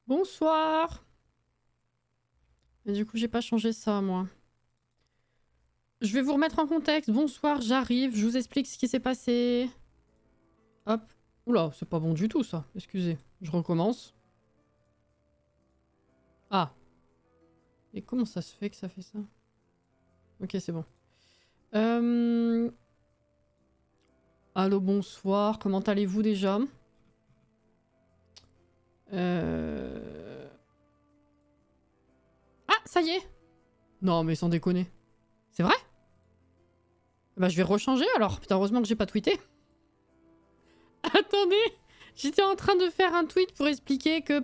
Bonsoir. Et du coup, j'ai pas changé ça, moi. Je vais vous remettre en contexte. Bonsoir, j'arrive. Je vous explique ce qui s'est passé. Hop. Oula, c'est pas bon du tout, ça. Excusez. Je recommence. Ah. Et comment ça se fait que ça fait ça? Ok, c'est bon. Allô, bonsoir. Comment allez-vous déjà? Ah, ça y est. Non, mais sans déconner. C'est vrai? Bah, je vais rechanger alors. Putain, heureusement que j'ai pas tweeté. Attendez. J'étais en train de faire un tweet pour expliquer que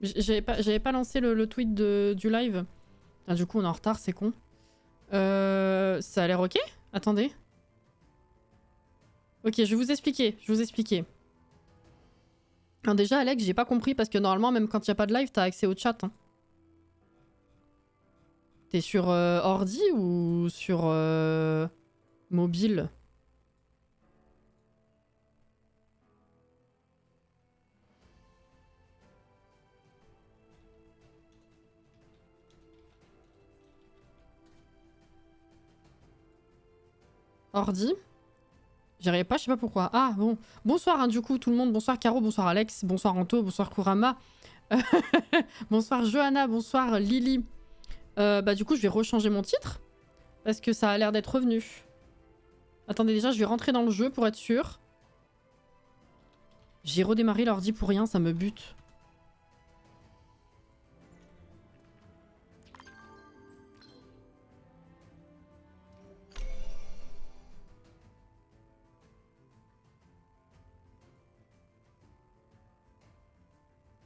j'avais pas lancé le tweet du live. Ah, du coup, on est en retard, c'est con. Ça a l'air ok? Attendez. Ok, je vais vous expliquer. Je vais vous expliquer. Alors déjà, Alex, j'ai pas compris parce que normalement, même quand il n'y a pas de live, t'as accès au chat. Hein. T'es sur ordi ou sur mobile? Ordi? J'arrivais pas, je sais pas pourquoi. Ah bon. Bonsoir hein, du coup tout le monde. Bonsoir Caro, bonsoir Alex, bonsoir Anto, bonsoir Kurama. Bonsoir Johanna, bonsoir Lily. Bah du coup je vais rechanger mon titre. Parce que ça a l'air d'être revenu. Attendez déjà, je vais rentrer dans le jeu pour être sûr. J'ai redémarré l'ordi pour rien, ça me bute.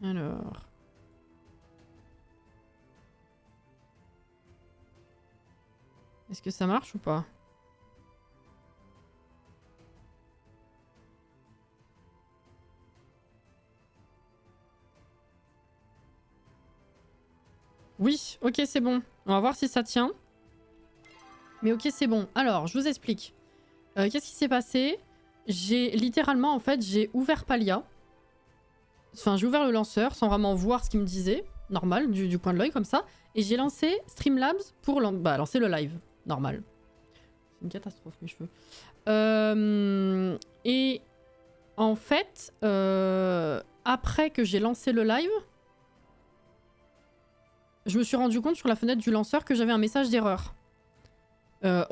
Alors... Est-ce que ça marche ou pas? Oui, ok c'est bon. On va voir si ça tient. Mais ok c'est bon. Alors, je vous explique. Qu'est-ce qui s'est passé? J'ai littéralement, en fait, j'ai ouvert Palia. Enfin, j'ai ouvert le lanceur sans vraiment voir ce qu'il me disait. Normal, du coin de l'œil comme ça. Et j'ai lancé Streamlabs pour lancer le live. Normal. C'est une catastrophe mes cheveux. Et en fait, après que j'ai lancé le live, je me suis rendu compte sur la fenêtre du lanceur que j'avais un message d'erreur.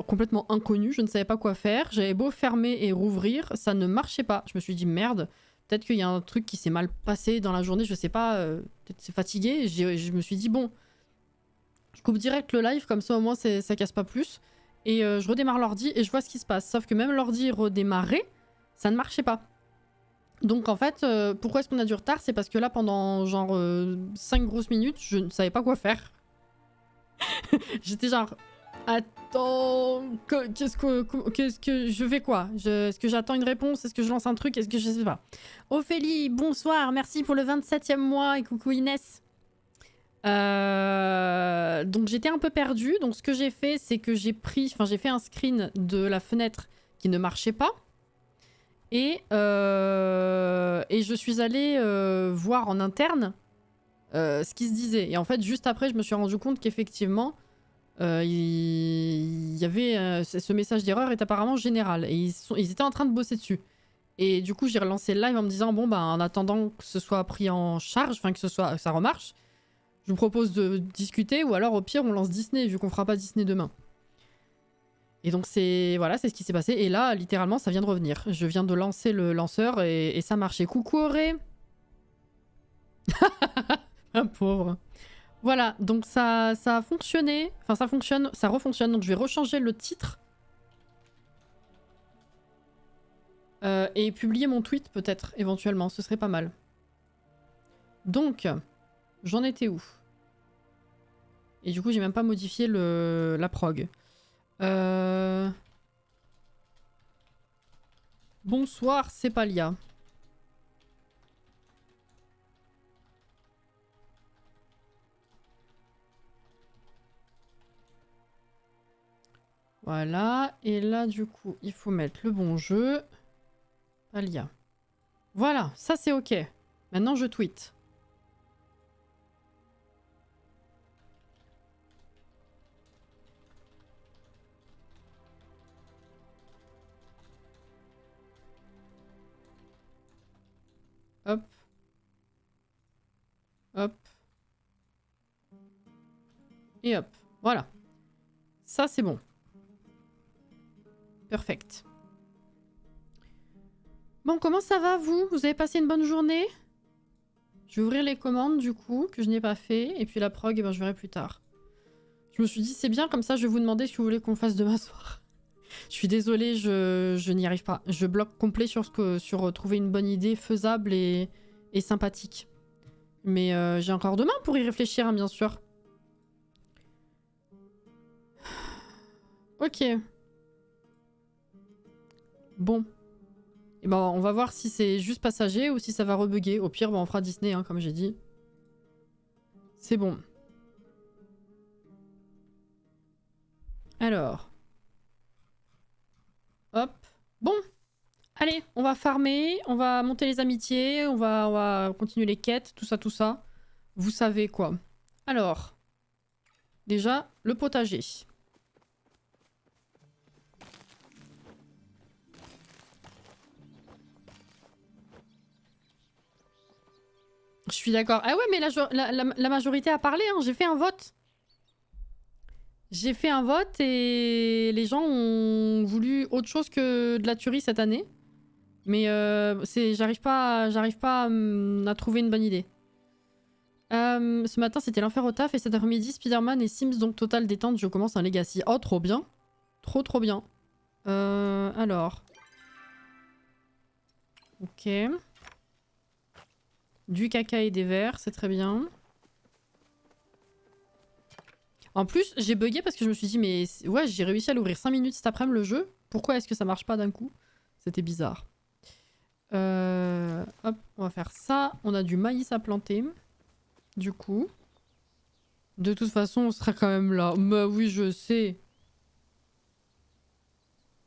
Complètement inconnu, je ne savais pas quoi faire. J'avais beau fermer et rouvrir, ça ne marchait pas. Je me suis dit merde, peut-être qu'il y a un truc qui s'est mal passé dans la journée, je sais pas, peut-être c'est fatigué. Je me suis dit bon, je coupe direct le live, comme ça au moins ça casse pas plus. Et je redémarre l'ordi et je vois ce qui se passe. Sauf que même l'ordi redémarré, ça ne marchait pas. Donc en fait, pourquoi est-ce qu'on a du retard? C'est parce que là, pendant genre 5 grosses minutes, je ne savais pas quoi faire. J'étais genre, attends, qu'est-ce que je fais quoi? Est-ce que j'attends une réponse? Est-ce que je lance un truc? Est-ce que je sais pas? Ophélie, bonsoir, merci pour le 27e mois et coucou Inès. Donc j'étais un peu perdue. Donc ce que j'ai fait, c'est que j'ai fait un screen de la fenêtre qui ne marchait pas. Et je suis allée voir en interne ce qui se disait. Et en fait, juste après, je me suis rendu compte qu'effectivement, il y avait ce message d'erreur est apparemment général. Et ils étaient en train de bosser dessus. Et du coup, j'ai relancé le live en me disant bon, bah, en attendant que ce soit pris en charge, enfin que ça remarche, je vous propose de discuter ou alors au pire, on lance Disney vu qu'on fera pas Disney demain. Et donc voilà, c'est ce qui s'est passé. Et là, littéralement, ça vient de revenir. Je viens de lancer le lanceur et ça marchait. Coucou Auré. Un pauvre. Voilà, donc ça a fonctionné. Enfin, ça fonctionne, ça refonctionne. Donc je vais rechanger le titre. Et publier mon tweet peut-être, éventuellement. Ce serait pas mal. Donc, j'en étais où? Et du coup, j'ai même pas modifié la prog. Bonsoir, c'est Palia. Voilà, et là du coup, il faut mettre le bon jeu. Palia. Voilà, ça c'est ok. Maintenant je tweet. Hop. Hop. Et hop. Voilà. Ça, c'est bon. Perfect. Bon, comment ça va, vous? Vous avez passé une bonne journée? Je vais ouvrir les commandes, du coup, que je n'ai pas fait. Et puis la prog, eh ben, je verrai plus tard. Je me suis dit, c'est bien, comme ça, je vais vous demander ce que vous voulez qu'on fasse demain soir. Je suis désolée, je n'y arrive pas. Je bloque complet sur trouver une bonne idée faisable et sympathique. Mais j'ai encore demain pour y réfléchir, hein, bien sûr. Ok. Bon. Et ben, on va voir si c'est juste passager ou si ça va rebugger. Au pire, ben, on fera Disney, hein, comme j'ai dit. C'est bon. Alors. Hop. Bon. Allez, on va farmer, on va monter les amitiés, on va continuer les quêtes, tout ça, tout ça. Vous savez quoi. Alors. Déjà, le potager. Je suis d'accord. Ah ouais, mais la majorité a parlé, hein. J'ai fait un vote. J'ai fait un vote et les gens ont voulu autre chose que de la tuerie cette année. Mais j'arrive pas à trouver une bonne idée. Ce matin, c'était l'enfer au taf et cet après-midi, Spider-Man et Sims, donc total détente, je commence un Legacy. Oh, trop bien. Trop bien. Alors. Ok. Du caca et des verres, c'est très bien. En plus, j'ai bugué parce que je me suis dit, mais ouais, j'ai réussi à l'ouvrir 5 minutes cet après-midi le jeu. Pourquoi est-ce que ça marche pas d'un coup? C'était bizarre. Hop, on va faire ça. On a du maïs à planter. Du coup. De toute façon, on sera quand même là. Bah oui, je sais.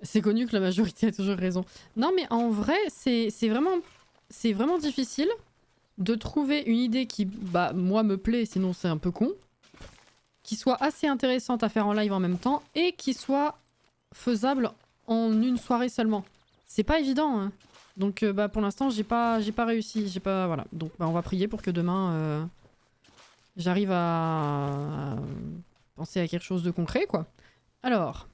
C'est connu que la majorité a toujours raison. Non, mais en vrai, c'est vraiment difficile de trouver une idée qui, bah, moi, me plaît, sinon c'est un peu con, qui soit assez intéressante à faire en live en même temps et qui soit faisable en une soirée seulement. C'est pas évident, hein. Donc, bah, pour l'instant, j'ai pas réussi. Voilà. Donc, bah, on va prier pour que demain, j'arrive à penser à quelque chose de concret, quoi. Alors.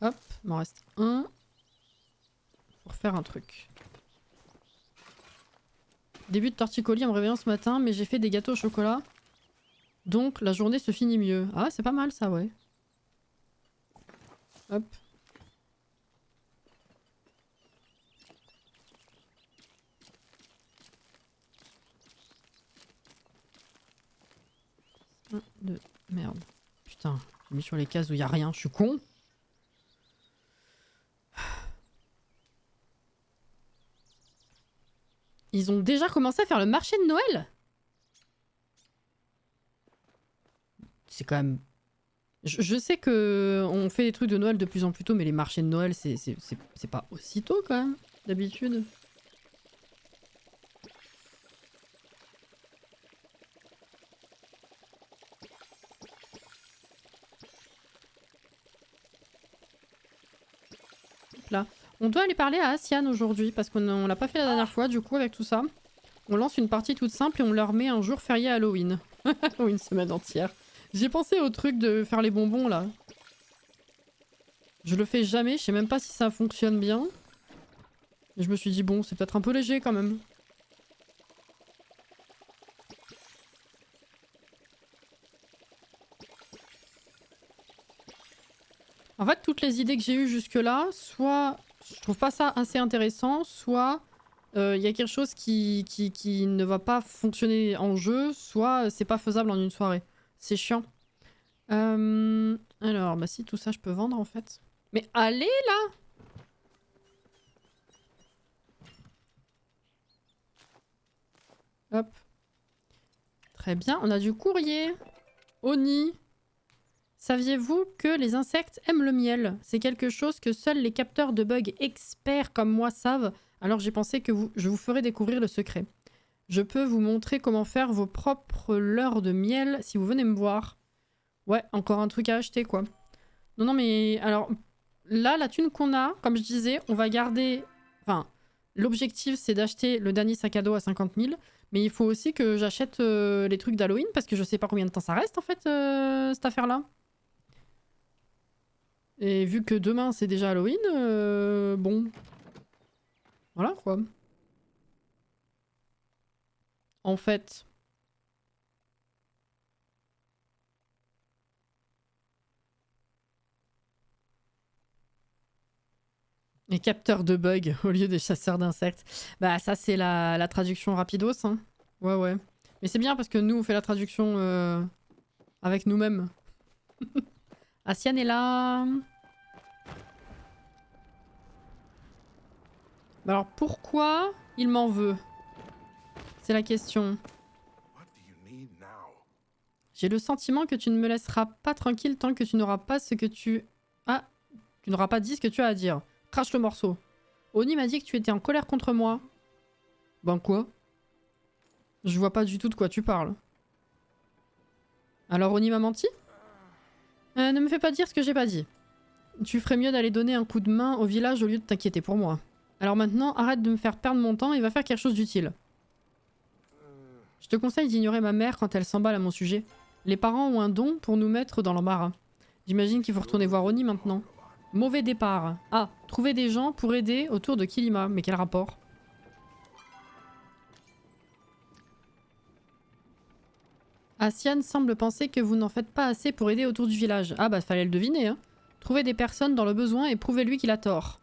Hop, il m'en reste un. Pour faire un truc. Début de torticolis en me réveillant ce matin, mais j'ai fait des gâteaux au chocolat. Donc la journée se finit mieux. Ah, c'est pas mal ça, ouais. Hop. Un, deux, merde. Putain, j'ai mis sur les cases où il y a rien, je suis con. Ils ont déjà commencé à faire le marché de Noël? C'est quand même... Je sais que on fait des trucs de Noël de plus en plus tôt, mais les marchés de Noël, c'est pas aussitôt quand même, d'habitude. Là. On doit aller parler à Asian aujourd'hui, parce qu'on l'a pas fait la dernière fois, du coup, avec tout ça. On lance une partie toute simple et on leur met un jour férié Halloween. Ou une semaine entière. J'ai pensé au truc de faire les bonbons, là. Je le fais jamais, je sais même pas si ça fonctionne bien. Et je me suis dit, bon, c'est peut-être un peu léger, quand même. En fait, toutes les idées que j'ai eues jusque-là, soit je trouve pas ça assez intéressant, soit il y a quelque chose qui ne va pas fonctionner en jeu, soit c'est pas faisable en une soirée. C'est chiant. Alors, bah si, tout ça je peux vendre en fait. Mais allez là! Hop. Très bien, on a du courrier. Oni. Saviez-vous que les insectes aiment le miel? C'est quelque chose que seuls les capteurs de bugs experts comme moi savent, alors j'ai pensé que je vous ferai découvrir le secret. Je peux vous montrer comment faire vos propres leurres de miel si vous venez me voir. Ouais, encore un truc à acheter quoi. Non, non, mais alors, là, la thune qu'on a, comme je disais, on va garder... Enfin, l'objectif, c'est d'acheter le dernier sac à dos à 50 000. Mais il faut aussi que j'achète les trucs d'Halloween, parce que je sais pas combien de temps ça reste, en fait, cette affaire-là. Et vu que demain, c'est déjà Halloween, bon... Voilà, quoi. En fait... Les capteurs de bugs au lieu des chasseurs d'insectes. Bah ça c'est la traduction rapidos. Hein. Ouais ouais. Mais c'est bien parce que nous on fait la traduction avec nous-mêmes. Asian est là. Bah alors pourquoi il m'en veut? C'est la question. J'ai le sentiment que tu ne me laisseras pas tranquille tant que tu n'auras pas ce que tu... Ah, tu n'auras pas dit ce que tu as à dire. Crache le morceau. Oni m'a dit que tu étais en colère contre moi. Ben quoi? Je vois pas du tout de quoi tu parles. Alors Oni m'a menti? Ne me fais pas dire ce que j'ai pas dit. Tu ferais mieux d'aller donner un coup de main au village au lieu de t'inquiéter pour moi. Alors maintenant, arrête de me faire perdre mon temps et va faire quelque chose d'utile. Je te conseille d'ignorer ma mère quand elle s'emballe à mon sujet. Les parents ont un don pour nous mettre dans l'embarras. J'imagine qu'il faut retourner voir Oni maintenant. Mauvais départ. Ah, trouver des gens pour aider autour de Kilima. Mais quel rapport? Asian semble penser que vous n'en faites pas assez pour aider autour du village. Ah bah fallait le deviner, hein. Trouvez des personnes dans le besoin et prouvez-lui qu'il a tort.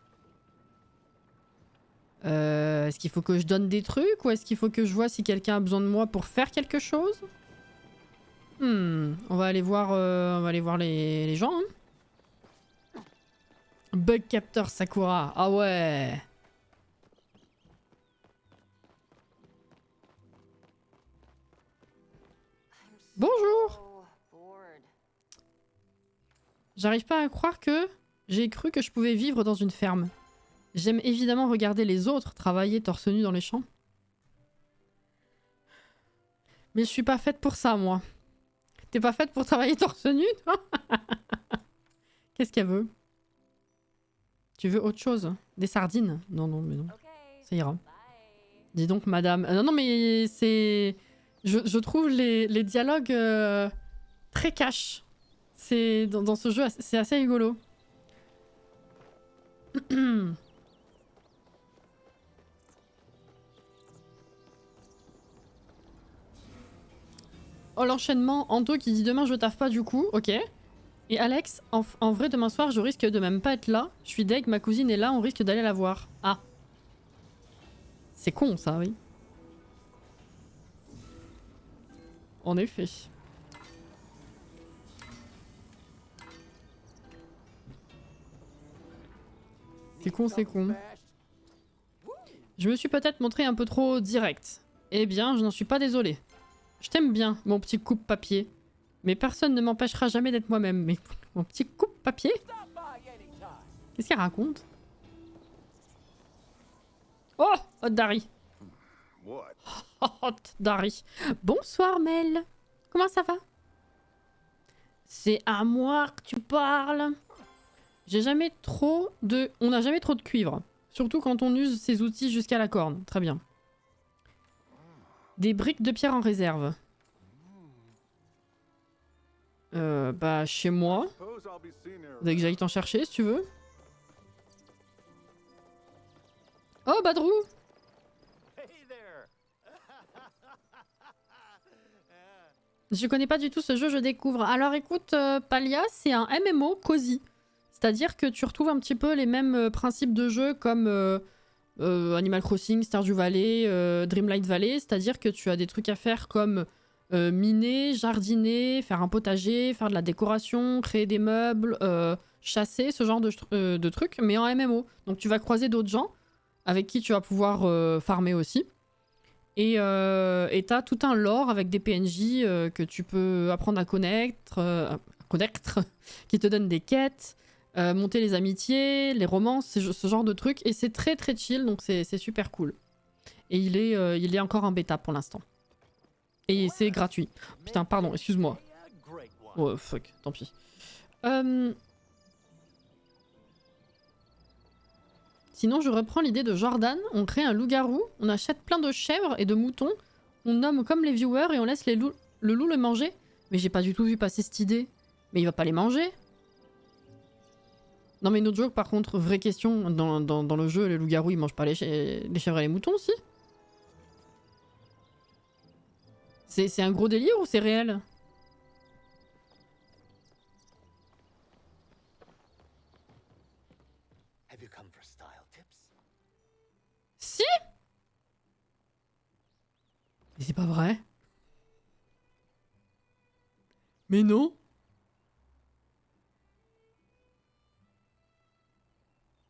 Est-ce qu'il faut que je donne des trucs ou est-ce qu'il faut que je vois si quelqu'un a besoin de moi pour faire quelque chose? On va aller voir, les gens. Hein. Bug capteur Sakura. Ah ouais. Bonjour. J'arrive pas à croire que j'ai cru que je pouvais vivre dans une ferme. J'aime évidemment regarder les autres travailler torse nu dans les champs. Mais je suis pas faite pour ça, moi. T'es pas faite pour travailler torse nu, toi? Qu'est-ce qu'elle veut? Tu veux autre chose? Des sardines? Non, non, mais non. Ça ira. Dis donc, madame. Non, non, mais c'est... Je trouve les dialogues très cash. C'est dans ce jeu, c'est assez rigolo. Oh, l'enchaînement. Anto qui dit demain je taffe pas du coup. Ok. Et Alex, en vrai, demain soir, je risque de même pas être là. Je suis deg, ma cousine est là, on risque d'aller la voir. Ah. C'est con, ça, oui. En effet. C'est con, c'est con. Je me suis peut-être montré un peu trop direct. Eh bien, je n'en suis pas désolée. Je t'aime bien, mon petit coupe-papier. Mais personne ne m'empêchera jamais d'être moi-même. Mais mon petit coupe-papier? Qu'est-ce qu'elle raconte? Oh, Hot Dari. Hot Dari. Bonsoir, Mel. Comment ça va? C'est à moi que tu parles. J'ai jamais trop de... On n'a jamais trop de cuivre. Surtout quand on use ces outils jusqu'à la corne. Très bien. Des briques de pierre en réserve. Bah, chez moi. Dès que j'aille t'en chercher, si tu veux. Oh, Badrou! Je connais pas du tout ce jeu, je découvre. Alors écoute, Palia, c'est un MMO cosy. C'est-à-dire que tu retrouves un petit peu les mêmes principes de jeu comme Animal Crossing, Stardew Valley, Dreamlight Valley. C'est-à-dire que tu as des trucs à faire comme miner, jardiner, faire un potager, faire de la décoration, créer des meubles, chasser, ce genre de trucs, mais en MMO. Donc tu vas croiser d'autres gens avec qui tu vas pouvoir farmer aussi. Et t'as tout un lore avec des PNJ que tu peux apprendre à connaître, qui te donnent des quêtes, monter les amitiés, les romances, ce genre de trucs. Et c'est très très chill, donc c'est super cool. Et il est encore en bêta pour l'instant. Et c'est gratuit. Putain, pardon, excuse-moi. Oh fuck, tant pis. Sinon, je reprends l'idée de Jordan. On crée un loup-garou, on achète plein de chèvres et de moutons, on nomme comme les viewers et on laisse le loup le manger. Mais j'ai pas du tout vu passer cette idée. Mais il va pas les manger? Non mais no joke, par contre, vraie question, dans le jeu, les loups-garous, ils mangent pas les chèvres et les moutons aussi? C'est un gros délire ou c'est réel? Si? Mais c'est pas vrai. Mais non.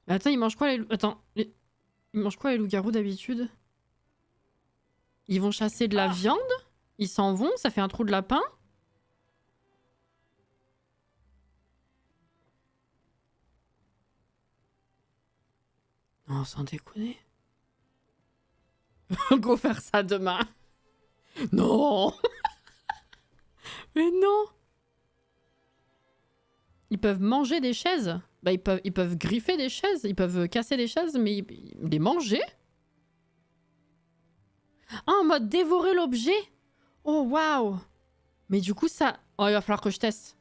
Mais attends, ils mangent quoi les loups... Attends, ils mangent quoi les loups-garous d'habitude? Ils vont chasser de la viande? Ils s'en vont? Ça fait un trou de lapin? Non, sans déconner. Go faire ça demain. Non. Mais non. Ils peuvent manger des chaises. Bah ils peuvent griffer des chaises, ils peuvent casser des chaises, mais les manger? Ah, en mode dévorer l'objet? Oh waouh. Mais du coup ça... Oh, il va falloir que je teste.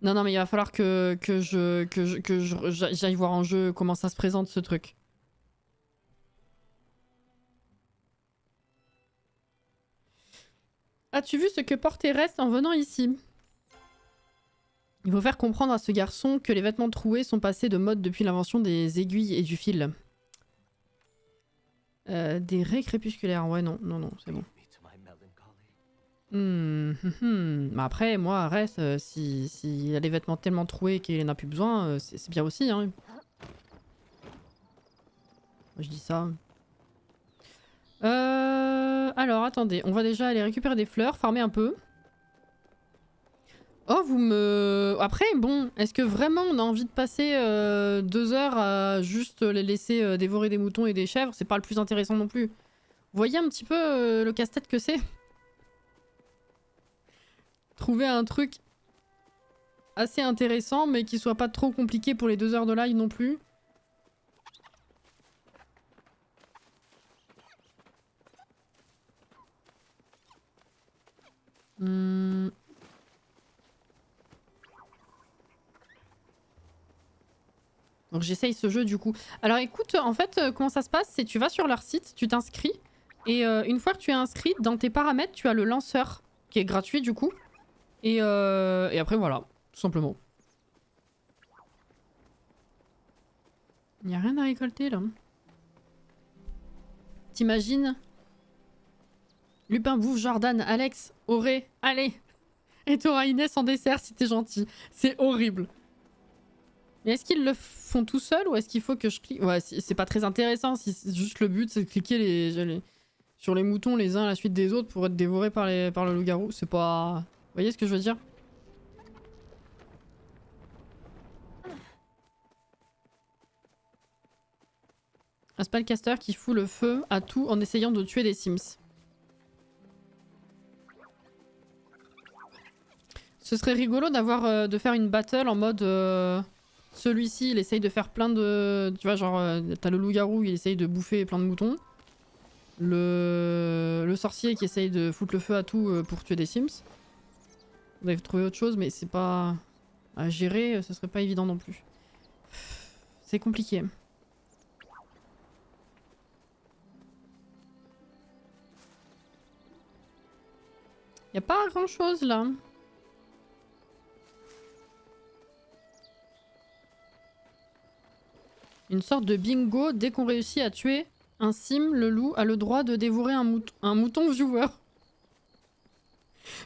Non, non, mais il va falloir que j'aille voir en jeu comment ça se présente ce truc. As-tu vu ce que porte et reste en venant ici? Il faut faire comprendre à ce garçon que les vêtements troués sont passés de mode depuis l'invention des aiguilles et du fil. Des raies crépusculaires. Ouais, non, non, non, c'est bon. Mais après, moi, reste, si a les vêtements tellement troués qu'il en a plus besoin, c'est bien aussi, hein. Moi, je dis ça. Alors, attendez, on va déjà aller récupérer des fleurs, farmer un peu. Oh, vous me... Après, bon, est-ce que vraiment on a envie de passer 2 heures à juste les laisser dévorer des moutons et des chèvres? C'est pas le plus intéressant non plus. Vous voyez un petit peu le casse-tête que c'est? Trouver un truc assez intéressant, mais qui soit pas trop compliqué pour les 2 heures de live non plus. Donc j'essaye ce jeu du coup. Alors écoute, en fait, comment ça se passe? C'est tu vas sur leur site, tu t'inscris, et une fois que tu es inscrit, dans tes paramètres, tu as le lanceur, qui est gratuit du coup. Et après voilà, tout simplement. Il n'y a rien à récolter là. T'imagines? Lupin bouffe Jordan, Alex, Auré, allez! Et t'auras Inès en dessert si t'es gentil. C'est horrible. Mais est-ce qu'ils le font tout seuls ou est-ce qu'il faut que je clique? Ouais, c'est pas très intéressant si juste le but c'est de cliquer sur les moutons les uns à la suite des autres pour être dévorés par le loup-garou. C'est pas... Vous voyez ce que je veux dire? Un spellcaster qui fout le feu à tout en essayant de tuer des Sims. Ce serait rigolo de faire une battle en mode... celui-ci, il essaye de faire plein de... Tu vois, genre, t'as le loup-garou, il essaye de bouffer plein de moutons. Le sorcier qui essaye de foutre le feu à tout pour tuer des Sims. Vous avez trouvé autre chose, mais c'est pas... À gérer, ce serait pas évident non plus. C'est compliqué. Y a pas grand chose là. Une sorte de bingo, dès qu'on réussit à tuer un sim, le loup a le droit de dévorer un mouton viewer.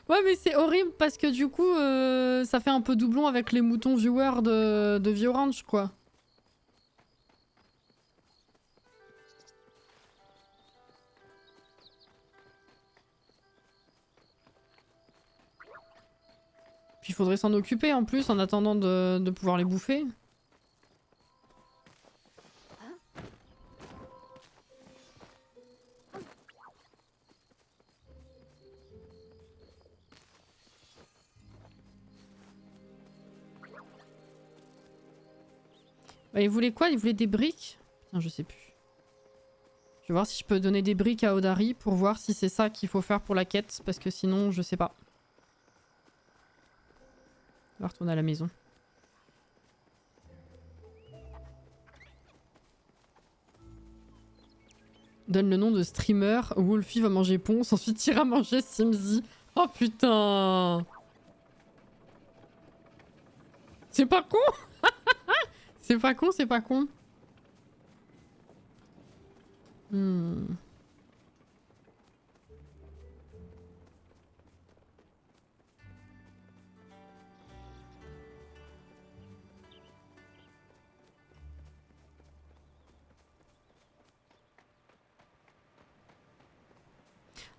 Ouais mais c'est horrible parce que du coup ça fait un peu doublon avec les moutons viewers de Viorange quoi. Puis il faudrait s'en occuper en plus en attendant de pouvoir les bouffer. Bah, il voulait quoi? Il voulait des briques? Putain, je sais plus. Je vais voir si je peux donner des briques à Odari pour voir si c'est ça qu'il faut faire pour la quête. Parce que sinon, je sais pas. On va retourner à la maison. Donne le nom de streamer. Wolfie va manger Ponce, ensuite ira manger Simzy. Oh putain! C'est pas con! C'est pas con, c'est pas con.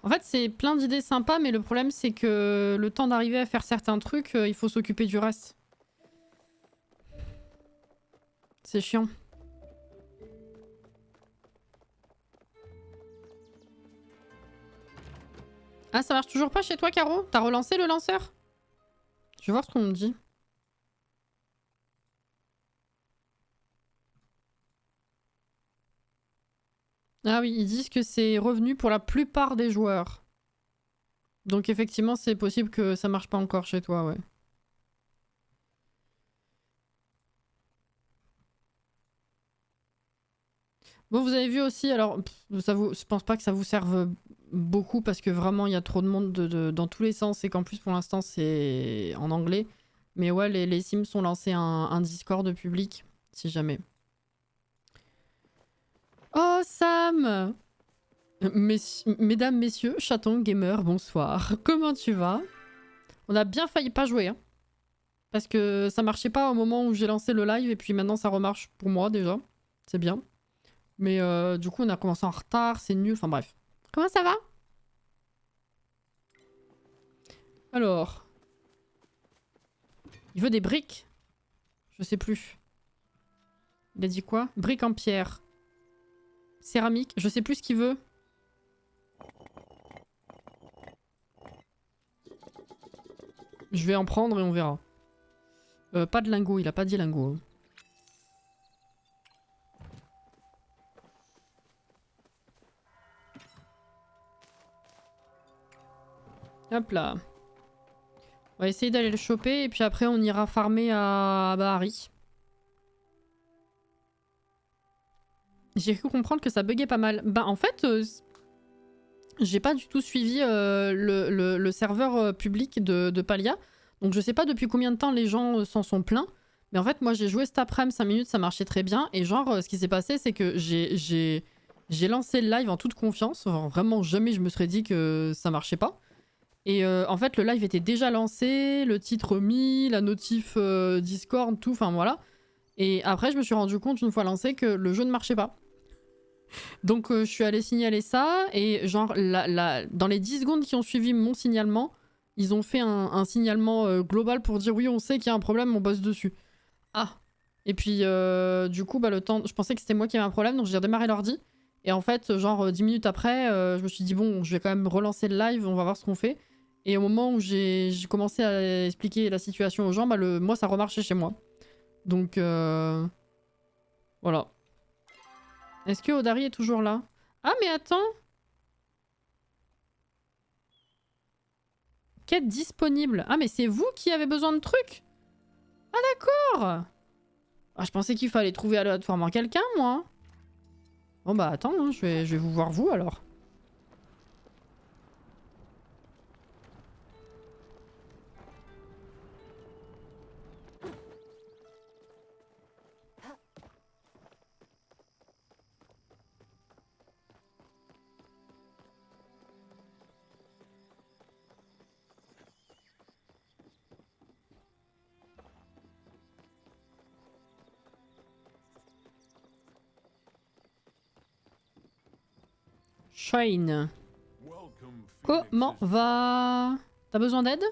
En fait, c'est plein d'idées sympas, mais le problème, c'est que le temps d'arriver à faire certains trucs, il faut s'occuper du reste. C'est chiant. Ah, ça marche toujours pas chez toi, Caro? T'as relancé le lanceur? Je vais voir ce qu'on me dit. Ah oui, ils disent que c'est revenu pour la plupart des joueurs. Donc effectivement, c'est possible que ça marche pas encore chez toi, ouais. Bon, vous avez vu aussi, alors, je pense pas que ça vous serve beaucoup parce que vraiment il y a trop de monde dans tous les sens et qu'en plus pour l'instant c'est en anglais. Mais ouais, les Sims ont lancé un Discord public, si jamais. Oh, Sam! Mesdames, messieurs, chaton, gamer, bonsoir. Comment tu vas? On a bien failli pas jouer, hein. Parce que ça marchait pas au moment où j'ai lancé le live et puis maintenant ça remarche pour moi déjà. C'est bien. Mais du coup on a commencé en retard, c'est nul, enfin bref. Comment ça va? Alors... Il veut des briques? Je sais plus. Il a dit quoi? Briques en pierre. Céramique, je sais plus ce qu'il veut. Je vais en prendre et on verra. Pas de lingots, il a pas dit lingots. Hop là. On va essayer d'aller le choper et puis après on ira farmer à Bahari. J'ai cru comprendre que ça buguait pas mal. Bah en fait, j'ai pas du tout suivi le serveur public de Palia. Donc je sais pas depuis combien de temps les gens s'en sont plaints. Mais en fait moi j'ai joué cet après-midi 5 minutes, ça marchait très bien. Et genre ce qui s'est passé c'est que j'ai lancé le live en toute confiance. Enfin, vraiment jamais je me serais dit que ça marchait pas. Et en fait le live était déjà lancé, le titre mis, la notif Discord, tout, enfin voilà. Et après je me suis rendu compte une fois lancé que le jeu ne marchait pas. Donc je suis allée signaler ça et genre dans les 10 secondes qui ont suivi mon signalement, ils ont fait un signalement global pour dire oui on sait qu'il y a un problème, on bosse dessus. Ah. Et puis du coup bah le temps, je pensais que c'était moi qui avais un problème donc j'ai redémarré l'ordi. Et en fait genre 10 minutes après je me suis dit bon je vais quand même relancer le live, on va voir ce qu'on fait. Et au moment où j'ai commencé à expliquer la situation aux gens, bah moi ça remarchait chez moi. Donc voilà. Est-ce que Odari est toujours là? Ah mais attends! Quête disponible. Ah mais c'est vous qui avez besoin de trucs? Ah d'accord! Ah je pensais qu'il fallait trouver aléatoirement quelqu'un moi. Bon bah attends, hein, je vais vous voir vous alors. Shine. Comment va? T'as besoin d'aide?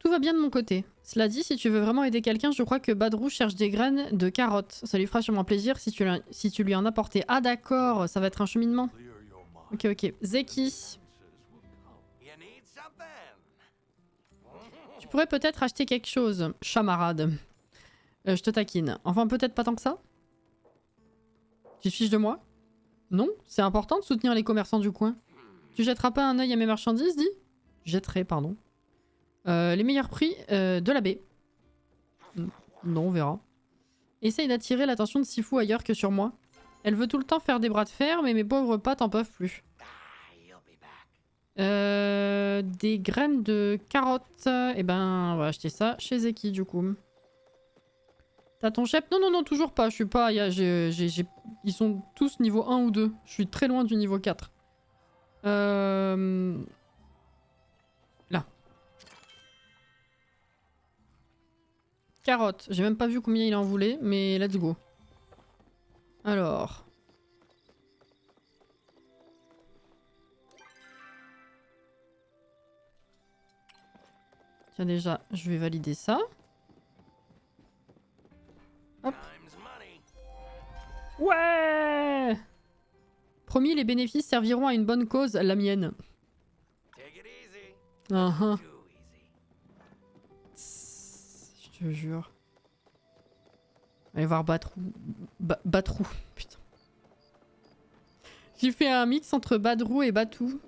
Tout va bien de mon côté. Cela dit, si tu veux vraiment aider quelqu'un, je crois que Badrou cherche des graines de carottes. Ça lui fera sûrement plaisir si tu lui en apportais. Ah d'accord, ça va être un cheminement. Ok, ok. Zeki. Tu pourrais peut-être acheter quelque chose, chamarade. Je te taquine. Enfin, peut-être pas tant que ça. Tu te fiches de moi? Non, c'est important de soutenir les commerçants du coin. Tu jetteras pas un œil à mes marchandises, dis? Jetterai, pardon. Les meilleurs prix de la baie. Non, on verra. Essaye d'attirer l'attention de Sifu ailleurs que sur moi. Elle veut tout le temps faire des bras de fer, mais mes pauvres pattes en peuvent plus. Des graines de carottes. Eh ben, on va acheter ça chez Zeki du coup. T'as ton chef? Non, non, non, toujours pas. Je suis pas... Ils sont tous niveau 1 ou 2. Je suis très loin du niveau 4. Là. Carottes. J'ai même pas vu combien il en voulait, mais let's go. Alors... Tiens déjà, je vais valider ça. Hop. Ouais! Promis, les bénéfices serviront à une bonne cause, la mienne. Je te jure. Allez voir Batrou. Batrou, putain. J'ai fait un mix entre Badrou et Batou.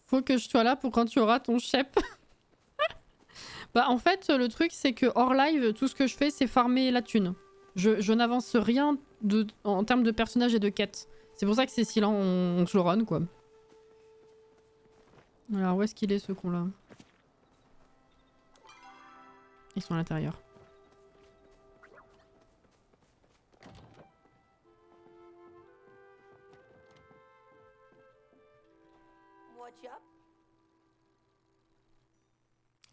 Faut que je sois là pour quand tu auras ton chep. Bah en fait le truc c'est que hors live tout ce que je fais c'est farmer la thune. Je n'avance rien en termes de personnages et de quêtes. C'est pour ça que c'est si lent on se le run quoi. Alors où est-ce qu'il est ce con là? Ils sont à l'intérieur.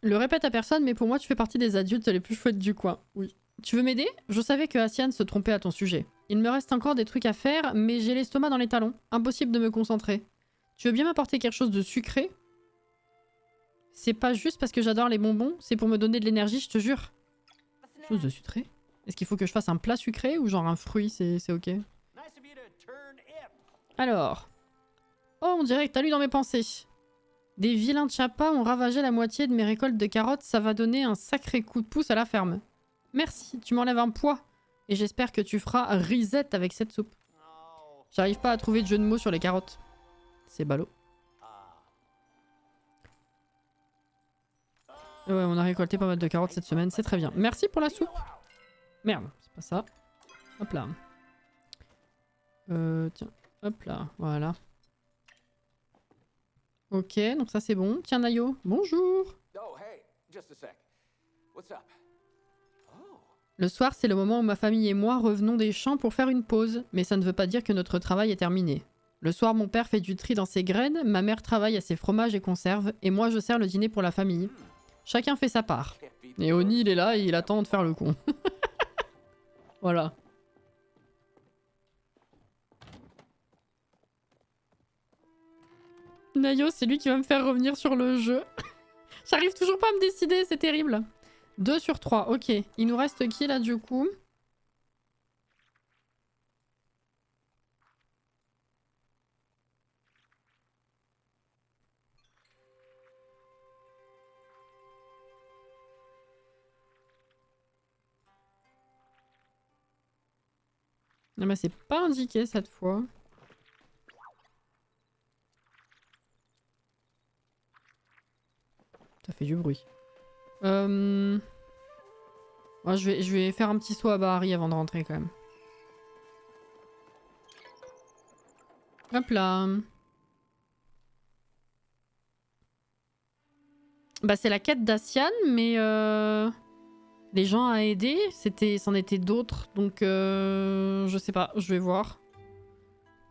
Le répète à personne, mais pour moi tu fais partie des adultes les plus chouettes du coin. Oui. Tu veux m'aider? Je savais que Asian se trompait à ton sujet. Il me reste encore des trucs à faire, mais j'ai l'estomac dans les talons. Impossible de me concentrer. Tu veux bien m'apporter quelque chose de sucré? C'est pas juste parce que j'adore les bonbons, c'est pour me donner de l'énergie, je te jure. Chose de sucré? Est-ce qu'il faut que je fasse un plat sucré ou genre un fruit, c'est ok? Alors... Oh, on dirait que t'as lu dans mes pensées. Des vilains Chappas ont ravagé la moitié de mes récoltes de carottes, ça va donner un sacré coup de pouce à la ferme. Merci, tu m'enlèves un poids. Et j'espère que tu feras risette avec cette soupe. J'arrive pas à trouver de jeu de mots sur les carottes. C'est ballot. Ouais, on a récolté pas mal de carottes cette semaine, c'est très bien. Merci pour la soupe. Merde, c'est pas ça. Hop là. Tiens, hop là, voilà. Ok, donc ça c'est bon. Tiens Nayo, bonjour. Le soir, c'est le moment où ma famille et moi revenons des champs pour faire une pause, mais ça ne veut pas dire que notre travail est terminé. Le soir, mon père fait du tri dans ses graines, ma mère travaille à ses fromages et conserves, et moi je sers le dîner pour la famille. Chacun fait sa part. Et Oni, il est là et il attend de faire le con. Voilà. Nayo, c'est lui qui va me faire revenir sur le jeu. J'arrive toujours pas à me décider, c'est terrible. 2 sur 3, ok. Il nous reste qui là du coup? Ah bah c'est pas indiqué cette fois. Ça fait du bruit. Ouais, je vais faire un petit saut à Bahari avant de rentrer quand même. Hop là. Bah c'est la quête d'Asian, mais les gens à aider, c'en était d'autres, donc je sais pas, je vais voir.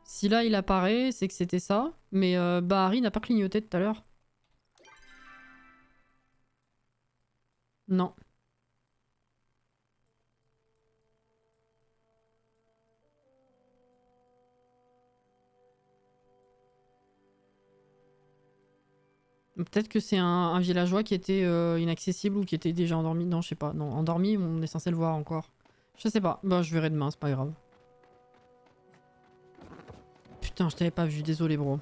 Si là il apparaît, c'est que c'était ça, mais Bahari n'a pas clignoté tout à l'heure. Non. Peut-être que c'est un villageois qui était inaccessible ou qui était déjà endormi. Non, je sais pas. Non, endormi, on est censé le voir encore. Je sais pas. Bah, je verrai demain, c'est pas grave. Putain, je t'avais pas vu. Désolé, bro.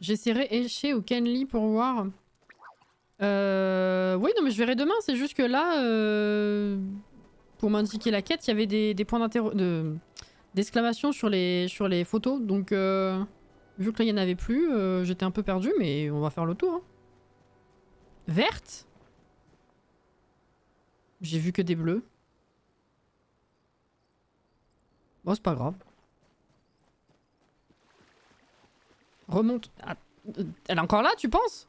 J'essaierai Eshe ou Kenly pour voir. Oui, non, mais je verrai demain. C'est juste que là, pour m'indiquer la quête, il y avait des points d'exclamation sur les photos. Donc, vu que là, il n'y en avait plus, j'étais un peu perdu, mais on va faire le tour. Hein. Verte? J'ai vu que des bleus. Bon, c'est pas grave. Remonte. Ah, elle est encore là, tu penses?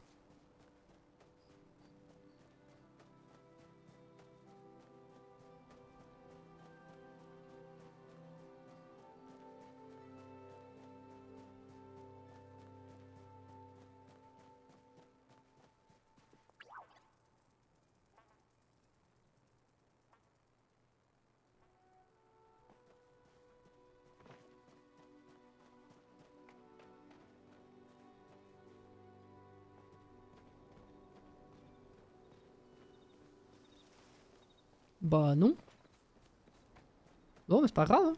Bah non. Non, mais c'est pas grave. Hein.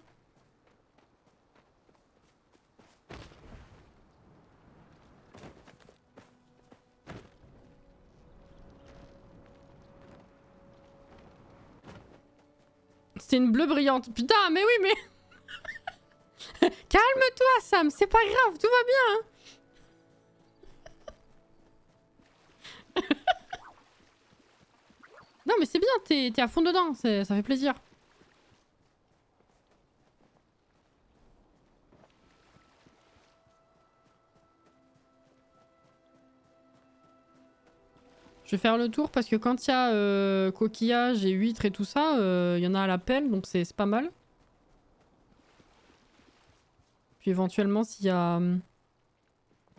C'est une bleue brillante. Putain, mais oui, mais... Calme-toi, Sam, c'est pas grave, tout va bien. Hein. Non, mais c'est bien, t'es à fond dedans, ça fait plaisir. Je vais faire le tour parce que quand il y a coquillages et huîtres et tout ça, il y en a à la pelle, donc c'est pas mal. Puis éventuellement, s'il y a...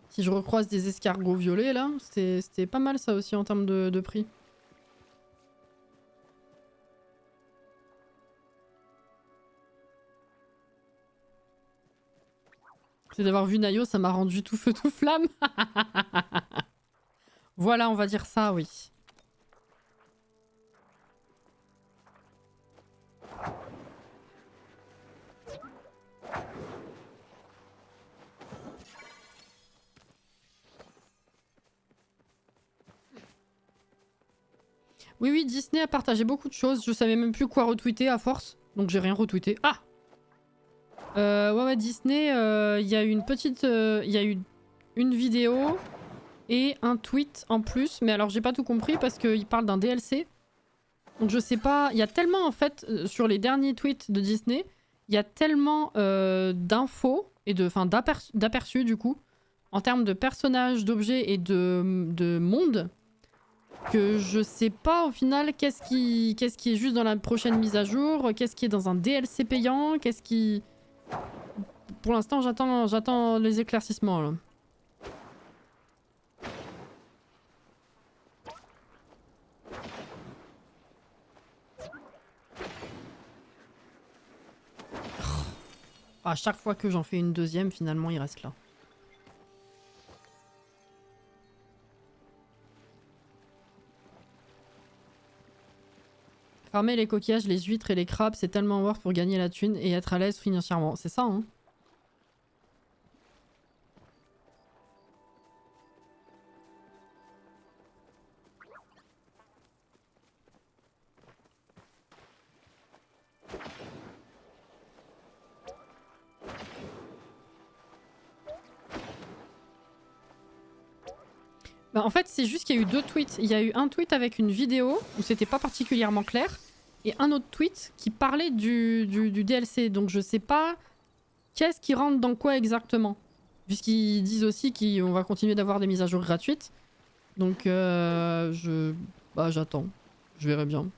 si je recroise des escargots violets, là, c'était pas mal ça aussi en termes de prix. C'est d'avoir vu Nayo, ça m'a rendu tout feu tout flamme. Voilà, on va dire ça, oui. Oui, oui, Disney a partagé beaucoup de choses. Je savais même plus quoi retweeter à force. Donc j'ai rien retweeté. Ah ouais, Disney, il y a eu une petite... Il y a eu une vidéo et un tweet en plus. Mais alors j'ai pas tout compris parce qu'il parle d'un DLC. Donc je sais pas... Il y a tellement en fait, sur les derniers tweets de Disney, il y a tellement d'infos et d'aperçus du coup, en termes de personnages, d'objets et de monde, que je sais pas au final qu'est-ce qui est juste dans la prochaine mise à jour, qu'est-ce qui est dans un DLC payant, qu'est-ce qui... Pour l'instant, j'attends les éclaircissements, là. À chaque fois que j'en fais une deuxième, finalement, il reste là. Farmer les coquillages, les huîtres et les crabes, c'est tellement worth pour gagner la thune et être à l'aise financièrement. C'est ça, hein. Bah en fait, c'est juste qu'il y a eu deux tweets. Il y a eu un tweet avec une vidéo où c'était pas particulièrement clair. Et un autre tweet qui parlait du DLC. Donc je sais pas qu'est-ce qui rentre dans quoi exactement. Puisqu'ils disent aussi qu'on va continuer d'avoir des mises à jour gratuites. Donc bah j'attends. Je verrai bien.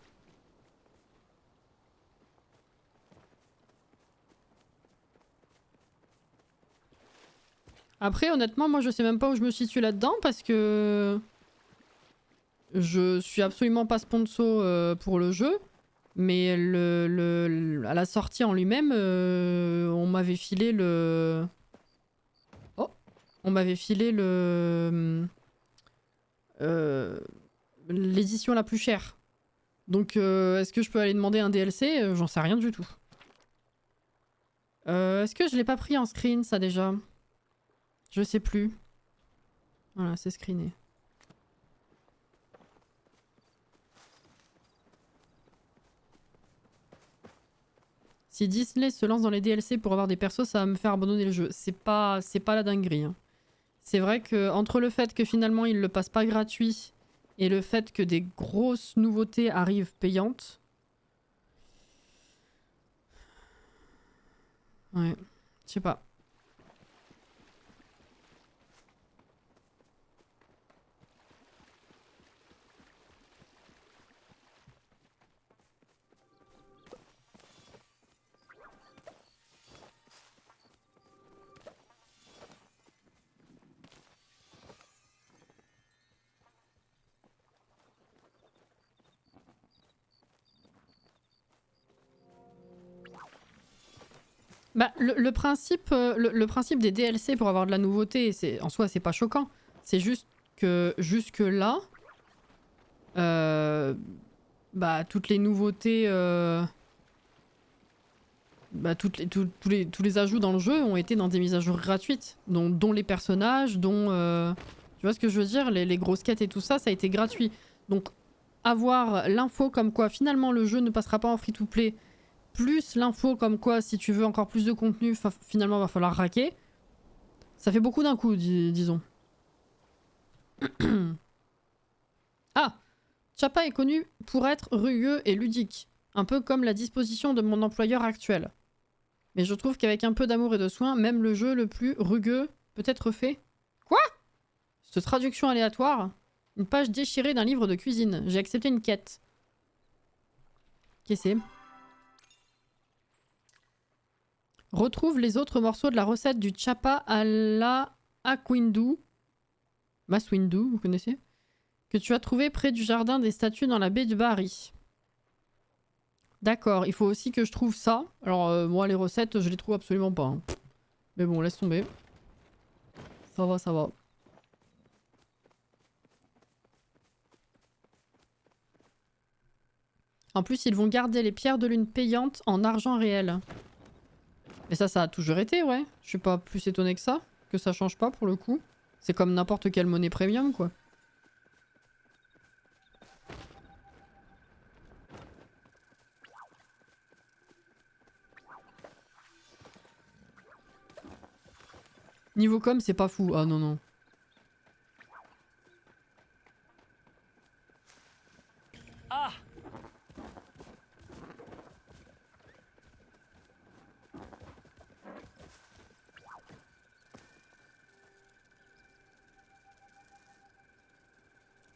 Après, honnêtement, moi je sais même pas où je me situe là-dedans parce que je suis absolument pas sponsor pour le jeu. Mais à la sortie en lui-même, on m'avait filé le... Oh! On m'avait filé le... l'édition la plus chère. Donc est-ce que je peux aller demander un DLC? J'en sais rien du tout. Est-ce que je l'ai pas pris en screen ça déjà? Je sais plus. Voilà, c'est screené. Si Disney se lance dans les DLC pour avoir des persos, ça va me faire abandonner le jeu. C'est pas la dinguerie. Hein. C'est vrai que entre le fait que finalement ils le passent pas gratuit et le fait que des grosses nouveautés arrivent payantes. Ouais, je sais pas. Bah, le principe des DLC pour avoir de la nouveauté, en soi, c'est pas choquant. C'est juste que jusque là, bah, toutes les nouveautés, bah, tous les ajouts dans le jeu ont été dans des mises à jour gratuites, dont les personnages, tu vois ce que je veux dire, les grosses quêtes et tout ça, ça a été gratuit. Donc, avoir l'info comme quoi finalement le jeu ne passera pas en free-to-play, plus l'info comme quoi si tu veux encore plus de contenu, finalement va falloir raquer. Ça fait beaucoup d'un coup, disons. Ah, Chapa est connu pour être rugueux et ludique, un peu comme la disposition de mon employeur actuel. Mais je trouve qu'avec un peu d'amour et de soin, même le jeu le plus rugueux peut être fait. Quoi? Cette traduction aléatoire? Une page déchirée d'un livre de cuisine. J'ai accepté une quête. Qu'est-ce que c'est? Retrouve les autres morceaux de la recette du chapa à la Akwindu. Maswindu, vous connaissez? Que tu as trouvé près du jardin des statues dans la baie de Bahari. D'accord, il faut aussi que je trouve ça. Alors, moi, les recettes, je les trouve absolument pas. Hein. Mais bon, laisse tomber. Ça va, ça va. En plus, ils vont garder les pierres de lune payantes en argent réel. Et ça a toujours été, ouais. Je suis pas plus étonné que ça. Que ça change pas, pour le coup. C'est comme n'importe quelle monnaie premium, quoi. Niveau com, c'est pas fou. Ah non, non. Ah!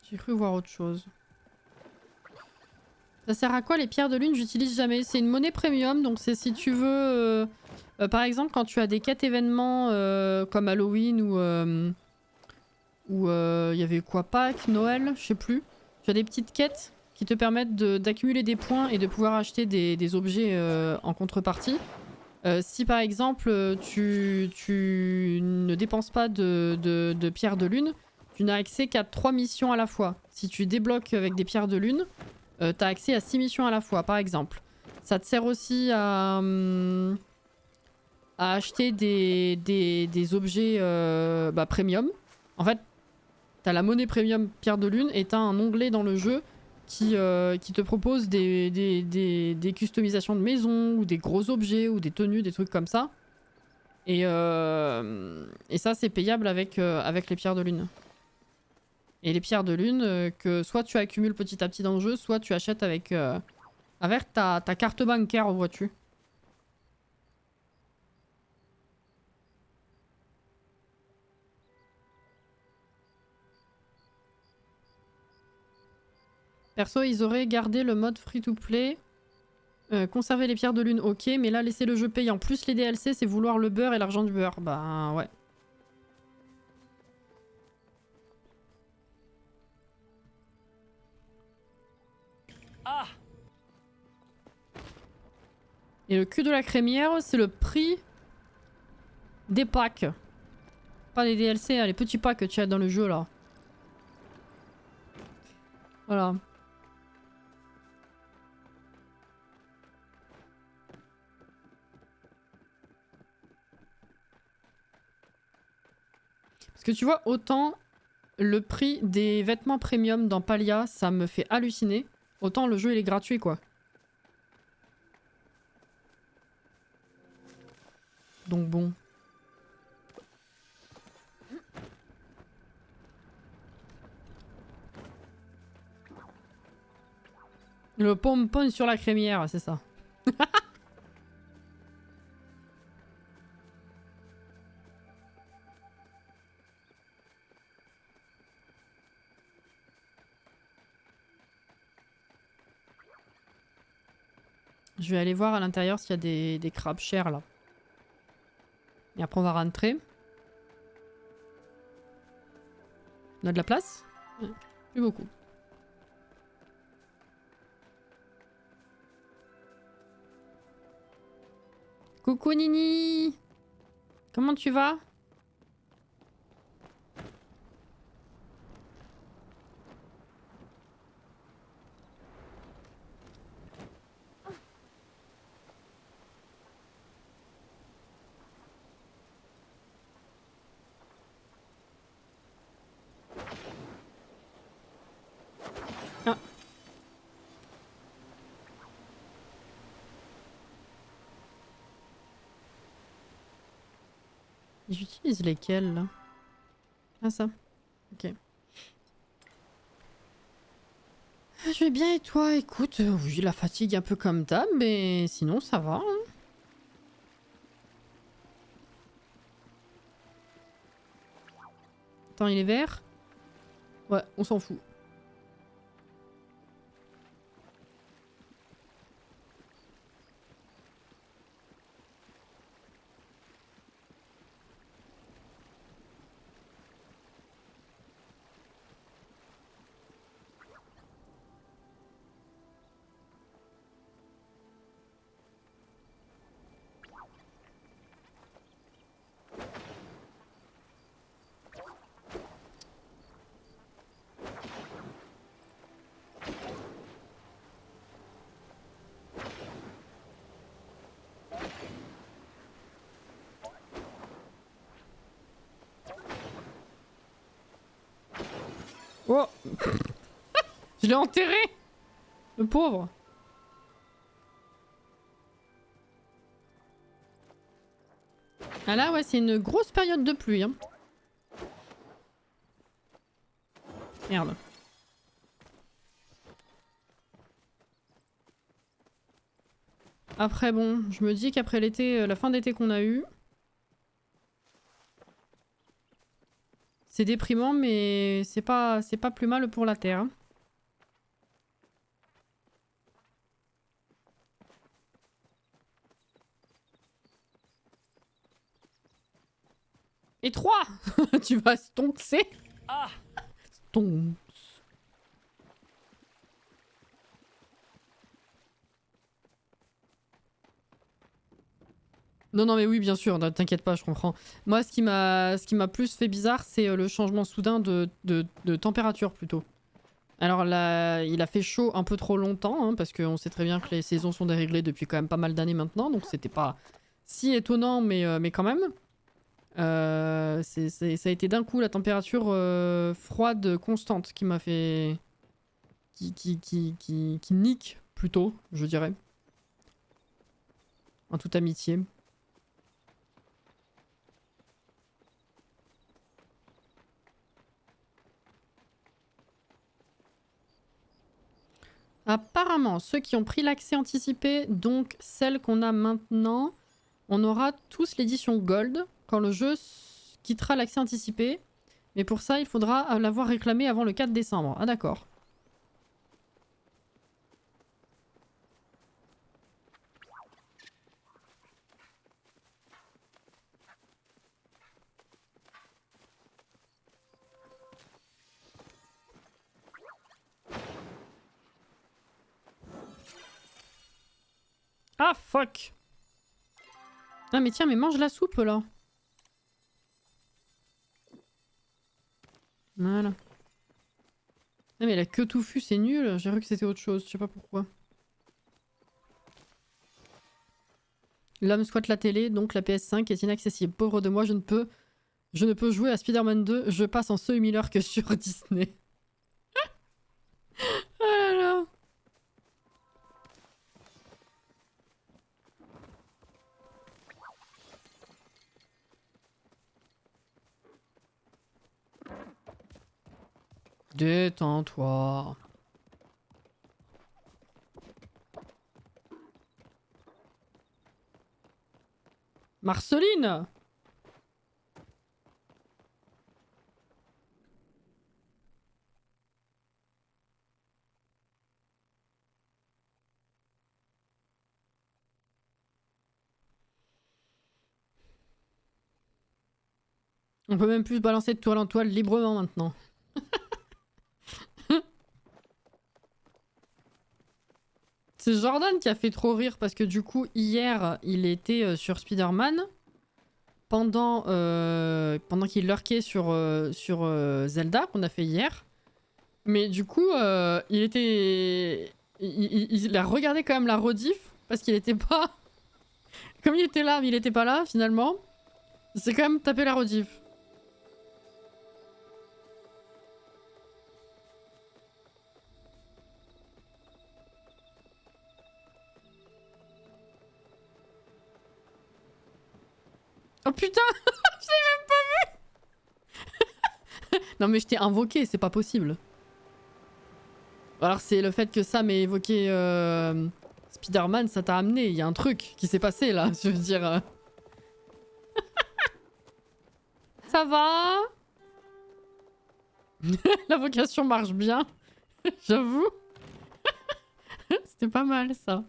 J'ai cru voir autre chose. Ça sert à quoi les pierres de lune? J'utilise jamais. C'est une monnaie premium, donc c'est si tu veux... par exemple, quand tu as des quêtes événements comme Halloween ou il y avait quoi, Pâques, Noël, je sais plus. Tu as des petites quêtes qui te permettent d'accumuler des points et de pouvoir acheter des objets en contrepartie. Si par exemple tu ne dépenses pas de pierres de lune, tu n'as accès qu'à 3 missions à la fois. Si tu débloques avec des pierres de lune, t'as accès à 6 missions à la fois, par exemple. Ça te sert aussi à acheter des objets premium. En fait, t'as la monnaie premium pierre de lune et t'as un onglet dans le jeu qui te propose des customisations de maison ou des gros objets ou des tenues, des trucs comme ça. Et ça, c'est payable avec les pierres de lune. Et les pierres de lune, que soit tu accumules petit à petit dans le jeu, soit tu achètes avec ta carte bancaire, vois-tu. Perso, ils auraient gardé le mode free-to-play. Conserver les pierres de lune, ok, mais là, laisser le jeu payant plus les DLC, c'est vouloir le beurre et l'argent du beurre. Bah ouais. Ah! Et le cul de la crémière, c'est le prix des packs. Pas des DLC, hein, les petits packs que tu as dans le jeu là. Voilà. Parce que tu vois, autant le prix des vêtements premium dans Palia, ça me fait halluciner. Autant le jeu il est gratuit quoi. Donc bon. Le pompon sur la crémière, c'est ça. Je vais aller voir à l'intérieur s'il y a des crabes chers là. Et après on va rentrer. On a de la place? Plus beaucoup. Coucou Nini! Comment tu vas? Ah. J'utilise lesquels là? Ah ça. Ok. Je vais bien et toi? Écoute, oui la fatigue un peu comme d'hab, mais sinon ça va. Hein. Attends, il est vert? Ouais, on s'en fout. Oh. Je l'ai enterré! Le pauvre! Ah là ouais, c'est une grosse période de pluie. Hein. Merde. Après bon, je me dis qu'après l'été, la fin d'été qu'on a eu, c'est déprimant mais c'est pas plus mal pour la terre. Hein. Et 3 tu vas stoncer. Ah. Stonks. Non, non, mais oui, bien sûr, t'inquiète pas, je comprends. Moi, ce qui m'a plus fait bizarre, c'est le changement soudain de température, plutôt. Alors là, il a fait chaud un peu trop longtemps, hein, parce qu'on sait très bien que les saisons sont déréglées depuis quand même pas mal d'années maintenant, donc c'était pas si étonnant, mais quand même. Ça a été d'un coup la température froide constante qui m'a fait... qui nique, plutôt, je dirais. En toute amitié. Apparemment, ceux qui ont pris l'accès anticipé, donc celle qu'on a maintenant, on aura tous l'édition Gold quand le jeu quittera l'accès anticipé. Mais pour ça, il faudra l'avoir réclamé avant le 4 décembre. Ah d'accord. Ah fuck! Ah mais tiens, mais mange la soupe là. Voilà. Ah mais la queue touffue c'est nul, j'ai cru que c'était autre chose, je sais pas pourquoi. L'homme squatte la télé, donc la PS5 est inaccessible. Pauvre de moi, je ne peux Je ne peux jouer à Spider-Man 2, je passe en semi-heure que sur Disney. Oh là là. Détends-toi. Marceline! On peut même plus se balancer de toile en toile librement maintenant. C'est Jordan qui a fait trop rire parce que du coup, hier, il était sur Spider-Man pendant qu'il lurkait sur Zelda qu'on a fait hier. Mais du coup, il était... Il a regardé quand même la rediff parce qu'il était pas... Comme il était là, mais il était pas là finalement. C'est quand même tapé la rediff. Oh putain! Je l'ai même pas vu! Non mais je t'ai invoqué, c'est pas possible. Alors c'est le fait que Sam ait évoqué Spider-Man, ça t'a amené. Il y a un truc qui s'est passé là, je veux dire. Ça va? L'invocation marche bien, j'avoue. C'était pas mal ça.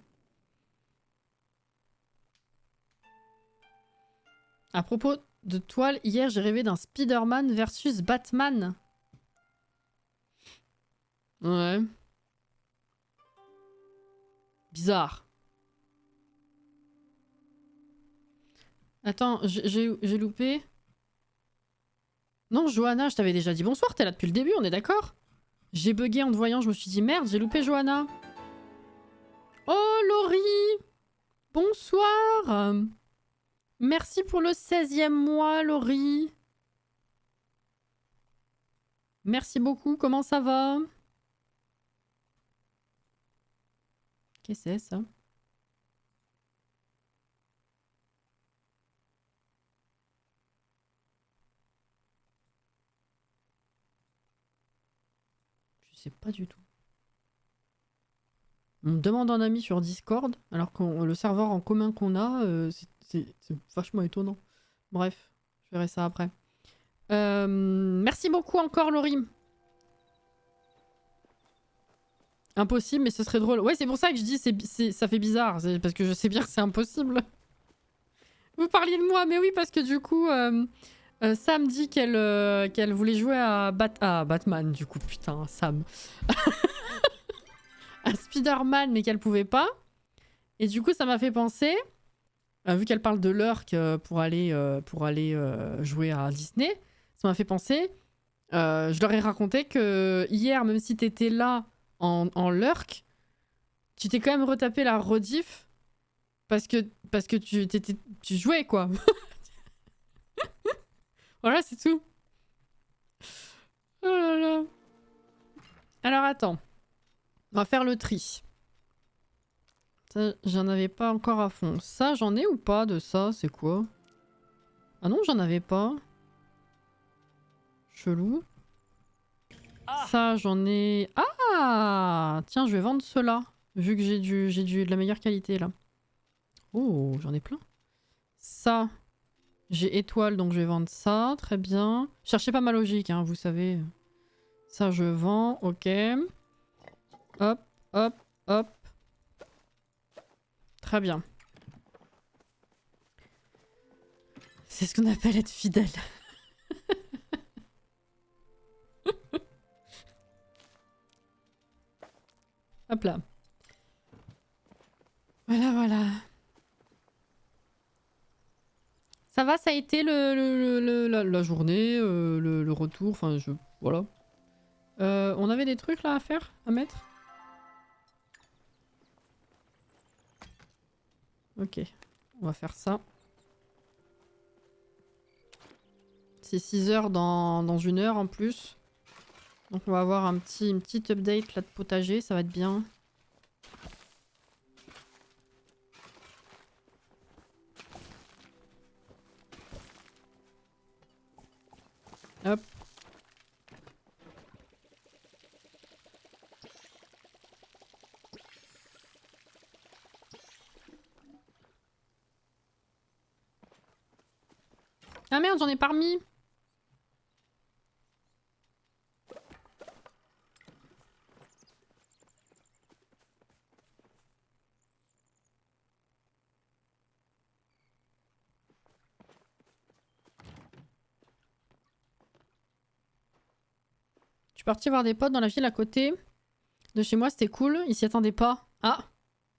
À propos de toile, hier j'ai rêvé d'un Spider-Man versus Batman. Ouais. Bizarre. Attends, j'ai loupé. Non, Johanna, je t'avais déjà dit bonsoir, t'es là depuis le début, on est d'accord? J'ai bugué en te voyant, je me suis dit merde, j'ai loupé Johanna. Oh Laurie! Bonsoir! Merci pour le 16e mois, Laurie. Merci beaucoup, comment ça va? Qu'est-ce que c'est ça? Je sais pas du tout. On me demande un ami sur Discord, alors que le serveur en commun qu'on a, c'est vachement étonnant. Bref, je verrai ça après. Merci beaucoup encore, Laurie. Impossible, mais ce serait drôle. Ouais, c'est pour ça que je dis ça fait bizarre. Parce que je sais bien que c'est impossible. Vous parliez de moi, mais oui, parce que du coup, Sam dit qu'elle voulait jouer à Batman, du coup, putain, Sam. À Spider-Man, mais qu'elle pouvait pas. Et du coup, ça m'a fait penser, vu qu'elle parle de Lurk pour aller jouer à Disney, ça m'a fait penser, je leur ai raconté que hier, même si t'étais là en Lurk, tu t'es quand même retapé la rediff parce que tu jouais, quoi. Voilà, c'est tout. Oh là là. Alors attends, on va faire le tri. Ça, j'en avais pas encore à fond. Ça, j'en ai ou pas de ça? C'est quoi? Ah non, j'en avais pas. Chelou. Ah! Ça, j'en ai... Ah! Tiens, je vais vendre cela. Vu que j'ai de la meilleure qualité, là. Oh, j'en ai plein. Ça, j'ai étoile, donc je vais vendre ça. Très bien. Cherchez pas ma logique, hein, vous savez. Ça, je vends. Ok. Hop, hop, hop. Très bien. C'est ce qu'on appelle être fidèle. Hop là. Voilà, voilà. Ça va, ça a été la journée, le retour, enfin, voilà. On avait des trucs là à faire, à mettre? Ok, on va faire ça. C'est 6 heures dans 1 heure en plus. Donc on va avoir une petite update là de potager, ça va être bien. Hop. Ah merde, j'en ai pas remis. Je suis partie voir des potes dans la ville à côté de chez moi, c'était cool, ils s'y attendaient pas. Ah,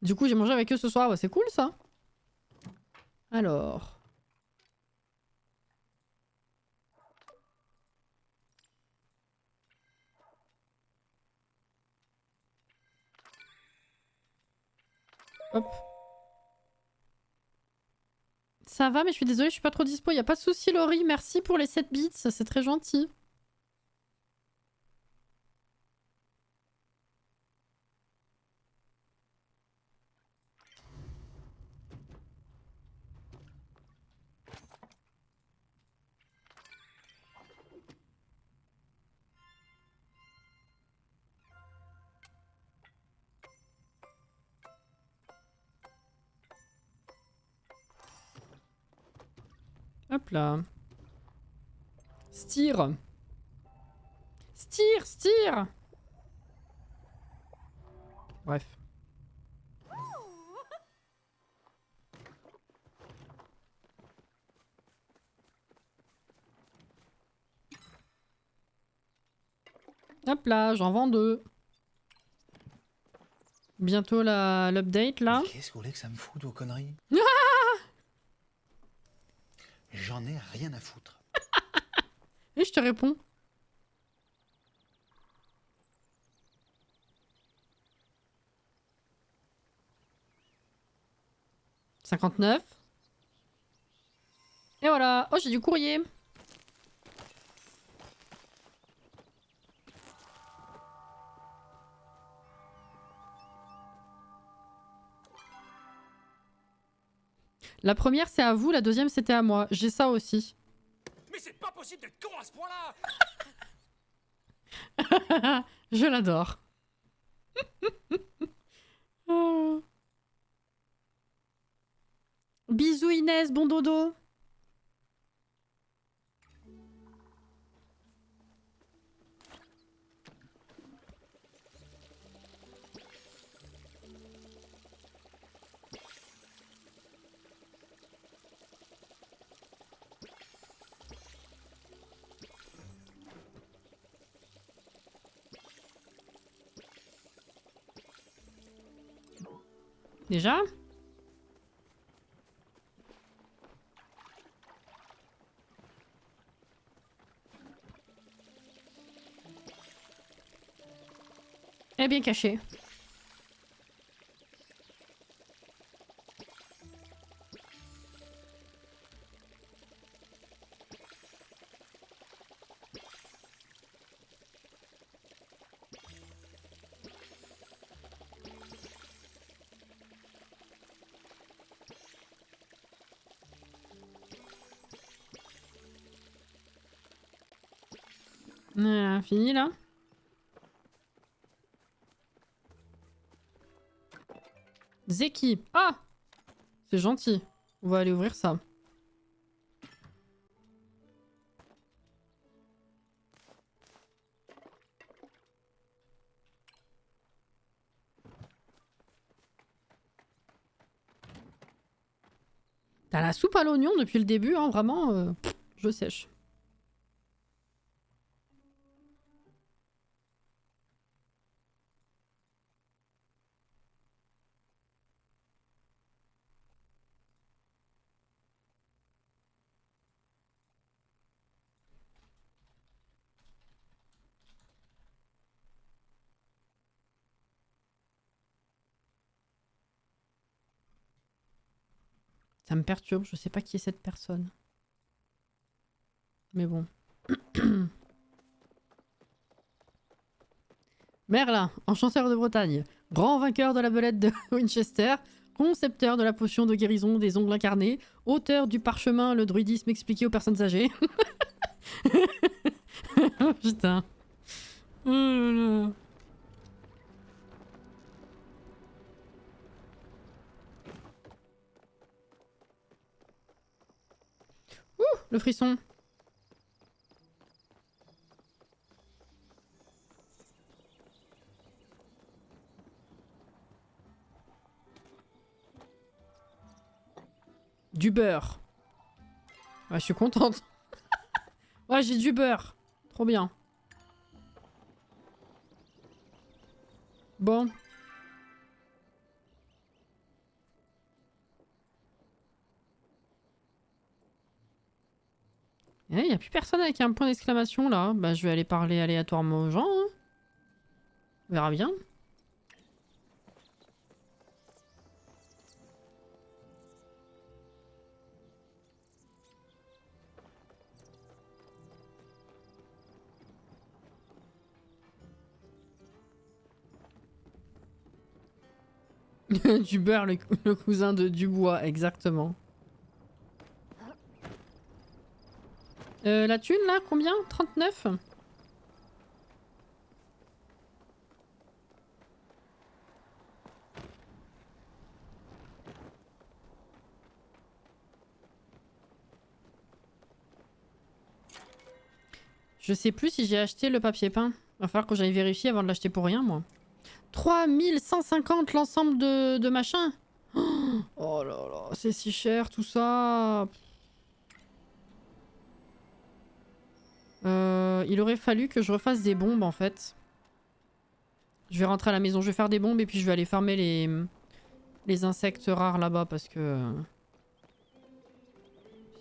du coup j'ai mangé avec eux ce soir, ouais, c'est cool ça. Alors... Hop. Ça va, mais je suis désolée, je suis pas trop dispo. Y a pas de souci, Laurie. Merci pour les 7 bits, c'est très gentil. Hop là. Steer. Steer, steer. Bref. Hop là, j'en vends 2. Bientôt l'update là. Mais qu'est-ce que vous voulez que ça me foute vos conneries? J'en ai rien à foutre. Et je te réponds. « 59. Et voilà. Oh, j'ai du courrier. La première, c'est à vous. La deuxième, c'était à moi. J'ai ça aussi. Mais c'est pas possible d'être con à ce point-là. Je l'adore. Oh. Bisous Inès, bon dodo. Déjà? Elle est bien cachée. Voilà, fini là. Zeki. Ah! C'est gentil. On va aller ouvrir ça. T'as la soupe à l'oignon depuis le début, hein, vraiment, je sèche. Ça me perturbe, je sais pas qui est cette personne. Mais bon. Merlin, enchanteur de Bretagne, grand vainqueur de la belette de Winchester, concepteur de la potion de guérison des ongles incarnés, auteur du parchemin le druidisme expliqué aux personnes âgées. Oh, putain. Oh là là. Ouh, le frisson. Du beurre. Ouais, je suis contente. Ouais, j'ai du beurre. Trop bien. Bon. Il n'y a plus personne avec un point d'exclamation là. Bah, je vais aller parler aléatoirement aux gens. Hein. On verra bien. Du beurre, le cousin de Dubois, exactement. La thune là, combien? 39? Je sais plus si j'ai acheté le papier peint. Va falloir que j'aille vérifier avant de l'acheter pour rien, moi. 3150 l'ensemble de machin. Oh là là, c'est si cher tout ça. Il aurait fallu que je refasse des bombes en fait. Je vais rentrer à la maison, je vais faire des bombes et puis je vais aller farmer les insectes rares là-bas parce que...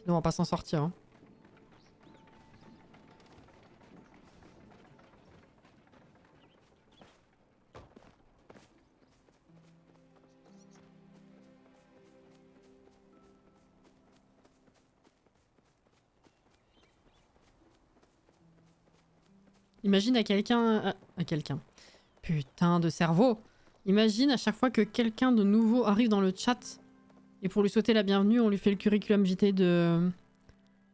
Sinon on va pas s'en sortir. Hein. Imagine à quelqu'un... À quelqu'un. Putain de cerveau. Imagine à chaque fois que quelqu'un de nouveau arrive dans le chat et pour lui souhaiter la bienvenue, on lui fait le curriculum vitae de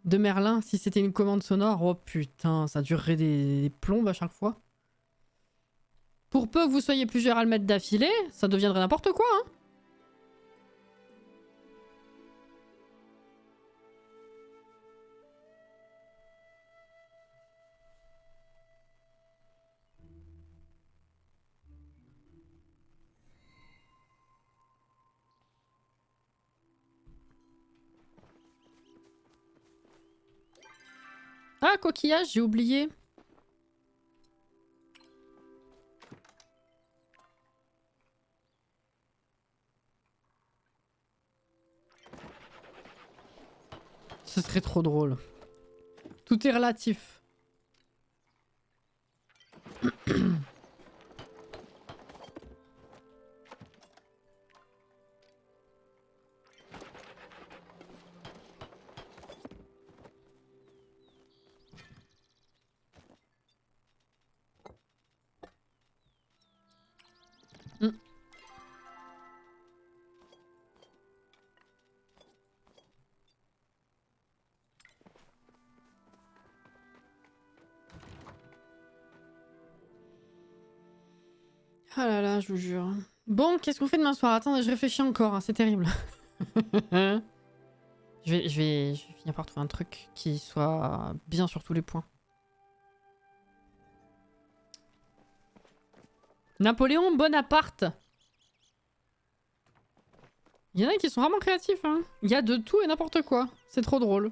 Merlin si c'était une commande sonore. Oh putain, ça durerait des plombes à chaque fois. Pour peu que vous soyez plusieurs à le mettre d'affilée, ça deviendrait n'importe quoi, hein. Ah, coquillage, j'ai oublié. Ce serait trop drôle. Tout est relatif. Mm. Ah là là, je vous jure. Bon, qu'est-ce qu'on fait demain soir? Attendez, je réfléchis encore, hein, c'est terrible. Je vais finir par trouver un truc qui soit bien sur tous les points. Napoléon Bonaparte. Il y en a qui sont vraiment créatifs, hein. Il y a de tout et n'importe quoi. C'est trop drôle.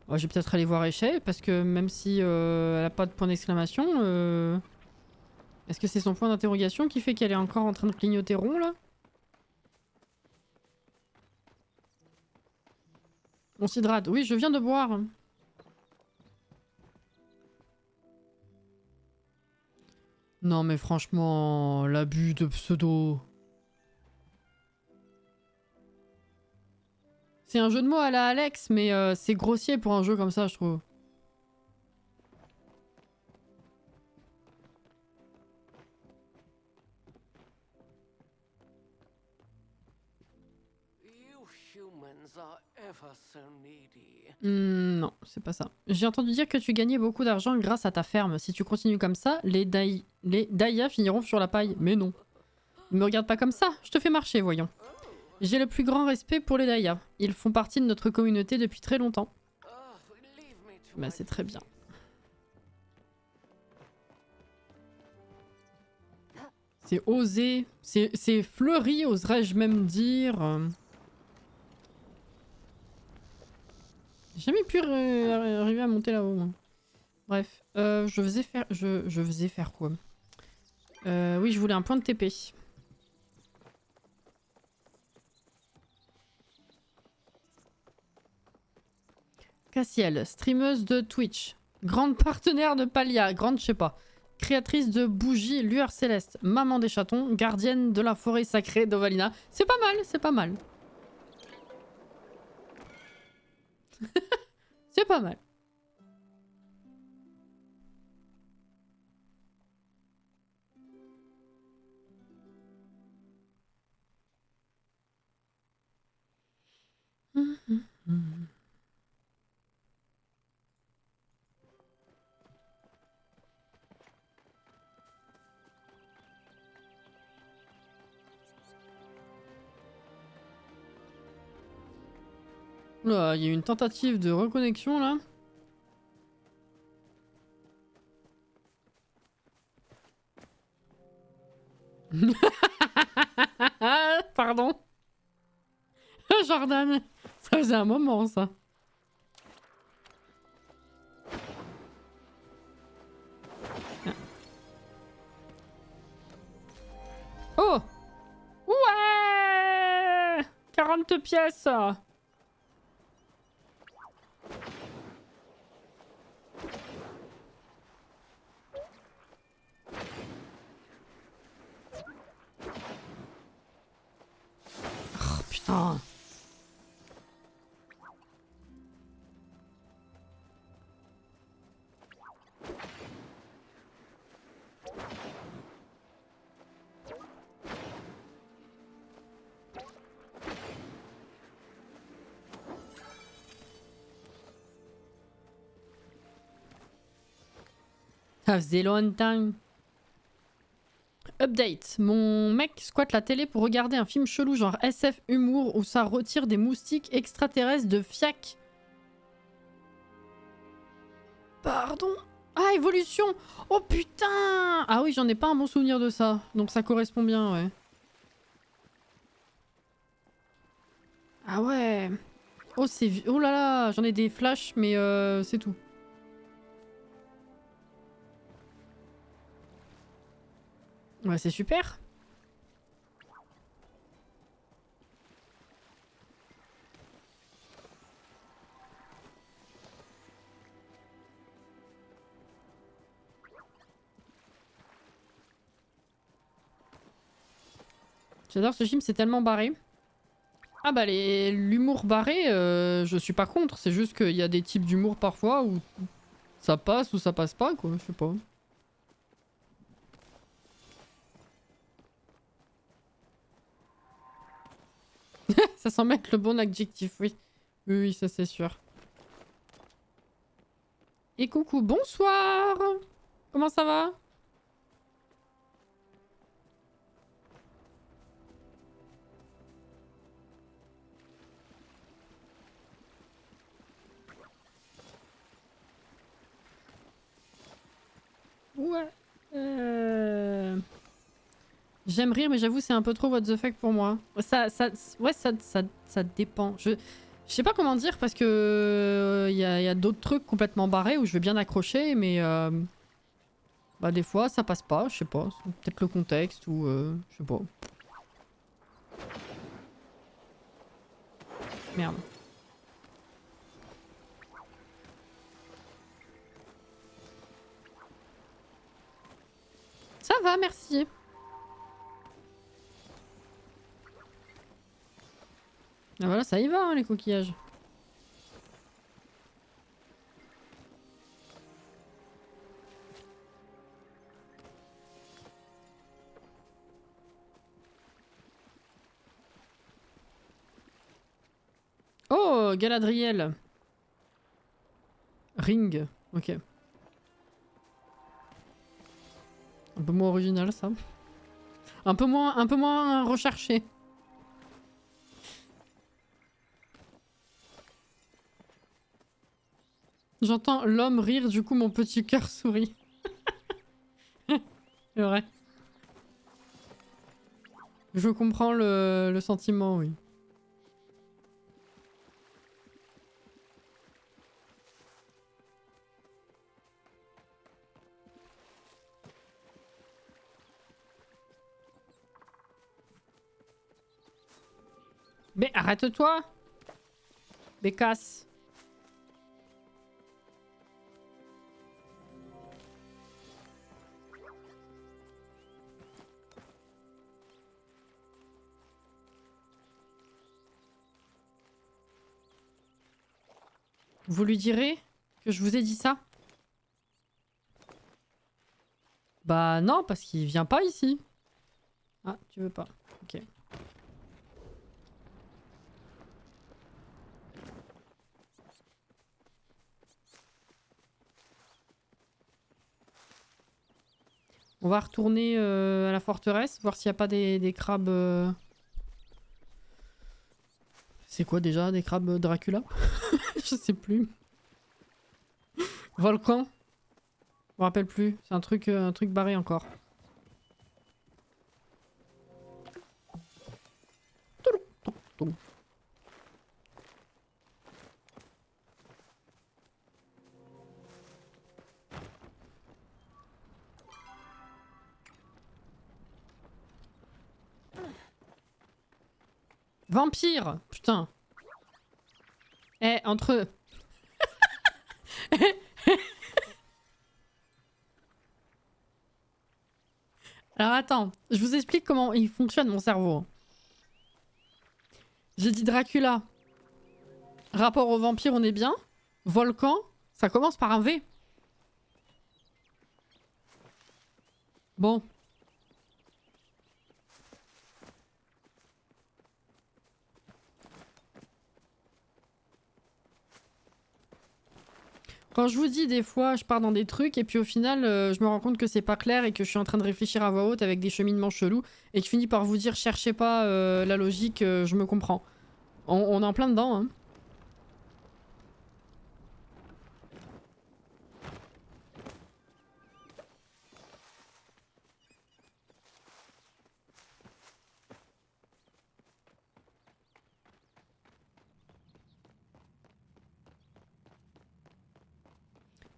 Oh, je vais peut-être aller voir Échelle, parce que même si elle a pas de point d'exclamation, est-ce que c'est son point d'interrogation qui fait qu'elle est encore en train de clignoter rond, là? On s'hydrate. Oui, je viens de boire. Non mais franchement, l'abus de pseudo. C'est un jeu de mots à la Alex, mais c'est grossier pour un jeu comme ça, je trouve. You humans are ever so needy. Non, c'est pas ça. J'ai entendu dire que tu gagnais beaucoup d'argent grâce à ta ferme. Si tu continues comme ça, les Daya finiront sur la paille. Mais non. Me regarde pas comme ça, je te fais marcher, voyons. J'ai le plus grand respect pour les Daya. Ils font partie de notre communauté depuis très longtemps. Leave me to Bah my c'est très bien. C'est osé. C'est fleuri, oserais-je même dire. J'ai jamais pu arriver à monter là-haut. Moi. Bref, je faisais faire... Je faisais faire quoi? Oui, je voulais un point de TP. Cassiel, streameuse de Twitch. Grande partenaire de Palia. Grande, je sais pas. Créatrice de bougies, lueur céleste. Maman des chatons. Gardienne de la forêt sacrée d'Ovalina. C'est pas mal, c'est pas mal. C'est pas mal. Là, il y a une tentative de reconnexion là. Pardon. Jordan. Ça faisait un moment ça. Oh! Ouais! 40 pièces! Oh putain! Ça faisait longtemps. Update. Mon mec squatte la télé pour regarder un film chelou genre SF humour où ça retire des moustiques extraterrestres de fiac. Pardon? Ah, évolution! Oh putain! Ah oui, j'en ai pas un bon souvenir de ça. Donc ça correspond bien, ouais. Ah ouais. Oh, c'est... Oh là là, j'en ai des flashs, mais c'est tout. Ouais, c'est super. J'adore ce film, c'est tellement barré. Ah bah l'humour barré, je suis pas contre. C'est juste qu'il y a des types d'humour parfois où ça passe ou ça passe pas, quoi. Je sais pas. Ça semble être le bon adjectif, oui. Oui, oui, ça c'est sûr. Et coucou, bonsoir! Comment ça va? Ouais. J'aime rire, mais j'avoue, c'est un peu trop what the fuck pour moi. Ouais, ça dépend. Je sais pas comment dire parce que y a d'autres trucs complètement barrés où je vais bien accrocher, mais bah des fois ça passe pas, je sais pas. C'est peut-être le contexte ou je sais pas. Merde. Ça va, merci. Ah voilà, ça y va, hein, les coquillages. Oh, Galadriel. Ring. Ok. Un peu moins original, ça. Un peu moins recherché. J'entends l'homme rire, du coup mon petit cœur sourit. C'est vrai. Je comprends le sentiment, oui. Mais arrête-toi! Bécasse. Vous lui direz que je vous ai dit ça? Bah non, parce qu'il vient pas ici. Ah, tu veux pas. Ok. On va retourner à la forteresse, voir s'il n'y a pas des crabes... C'est quoi déjà, des crabes Dracula? Je sais plus. Volcan? Je me rappelle plus. C'est un truc barré encore. Vampire! Putain! Eh, entre eux! Alors attends, je vous explique comment il fonctionne mon cerveau. J'ai dit Dracula. Rapport au vampire, on est bien. Volcan, ça commence par un V. Bon. Quand je vous dis des fois, je pars dans des trucs et puis au final, je me rends compte que c'est pas clair et que je suis en train de réfléchir à voix haute avec des cheminements chelous et que je finis par vous dire cherchez pas la logique, je me comprends. On est en plein dedans, hein.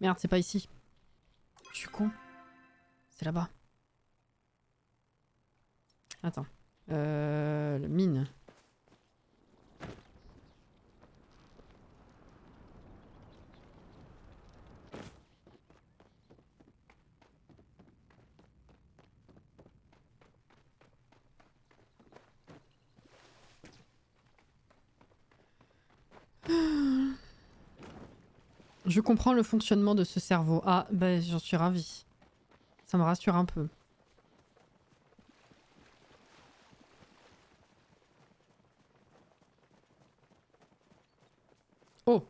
Merde, c'est pas ici. Je suis con. C'est là-bas. Attends. La mine. Je comprends le fonctionnement de ce cerveau. Ah, bah j'en suis ravie. Ça me rassure un peu. Oh!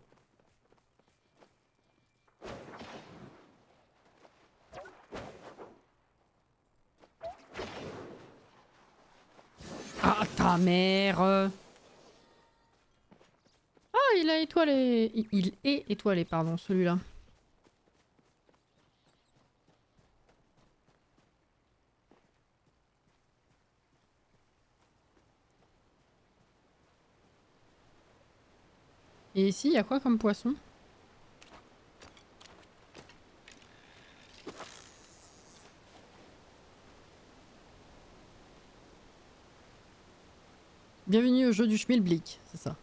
Ah, ta mère! Ah, il a étoilé. Il est étoilé, pardon, celui-là. Et ici, il y a quoi comme poisson? Bienvenue au jeu du Schmilblick, c'est ça.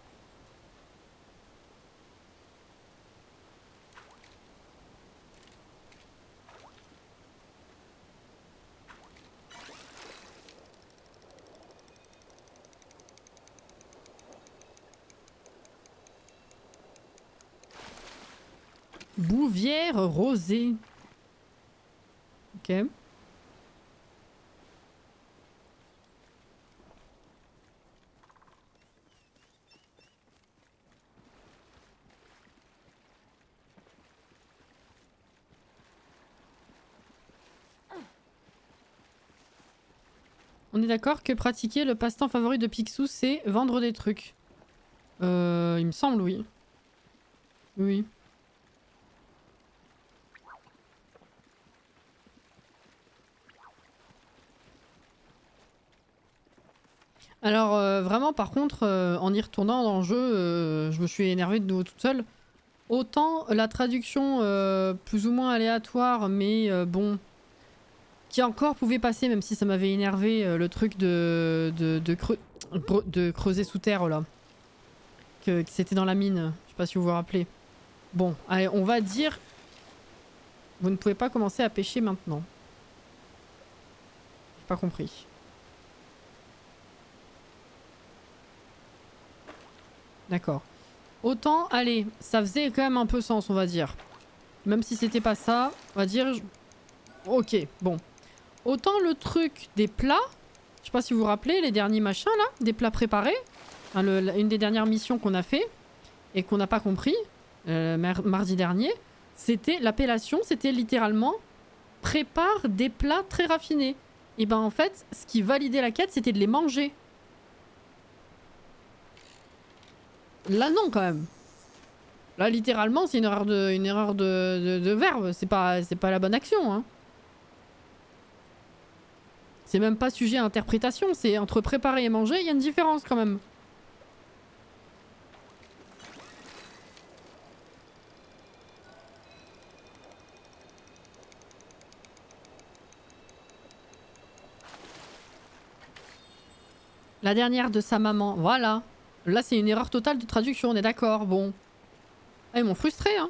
Bouvière rosée. Ok. On est d'accord que pratiquer le passe-temps favori de Picsou, c'est vendre des trucs. Il me semble, oui. Oui. Alors vraiment par contre en y retournant dans le jeu je me suis énervée de nouveau toute seule. Autant la traduction plus ou moins aléatoire mais bon qui encore pouvait passer même si ça m'avait énervé le truc de creuser sous terre là. Que c'était dans la mine, je sais pas si vous vous rappelez. Bon allez on va dire vous ne pouvez pas commencer à pêcher maintenant. J'ai pas compris. D'accord. Autant, allez, ça faisait quand même un peu sens, on va dire. Même si c'était pas ça, on va dire... Ok, bon. Autant le truc des plats, je sais pas si vous vous rappelez, les derniers machins là, des plats préparés, hein, une des dernières missions qu'on a fait, et qu'on n'a pas compris, mardi dernier, c'était l'appellation, c'était littéralement « prépare des plats très raffinés ». Et ben en fait, ce qui validait la quête, c'était de les manger. Là non quand même. Là littéralement c'est une erreur de verbe, c'est pas la bonne action hein. C'est même pas sujet à interprétation, c'est entre préparer et manger, il y a une différence quand même. La dernière de sa maman, voilà. Là c'est une erreur totale de traduction, on est d'accord, bon. Ah, ils m'ont frustré hein.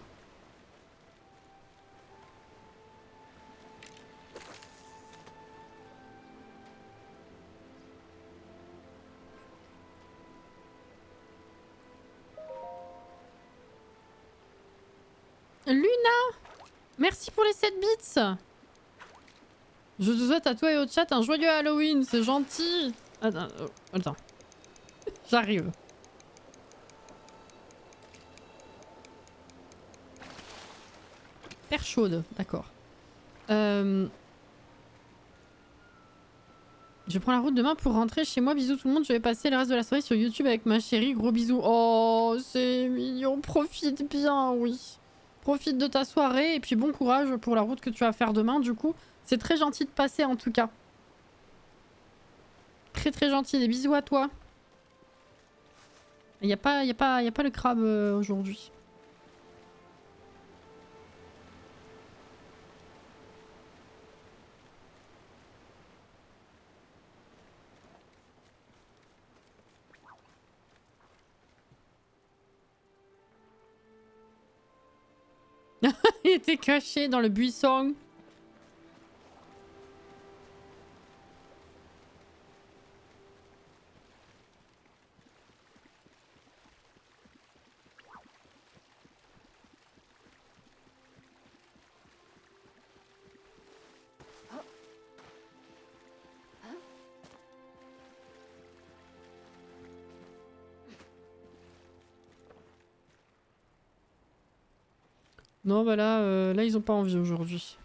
Luna! Merci pour les 7 bits! Je te souhaite à toi et au chat un joyeux Halloween, c'est gentil! Attends. J'arrive. Perche chaude, d'accord. Je prends la route demain pour rentrer chez moi. Bisous tout le monde. Je vais passer le reste de la soirée sur YouTube avec ma chérie. Gros bisous. Oh, c'est mignon. Profite bien, oui. Profite de ta soirée et puis bon courage pour la route que tu vas faire demain. Du coup, c'est très gentil de passer en tout cas. Très très gentil. Des bisous à toi. Il y a pas le crabe aujourd'hui. Il était caché dans le buisson. Non, bah là ils ont pas envie aujourd'hui.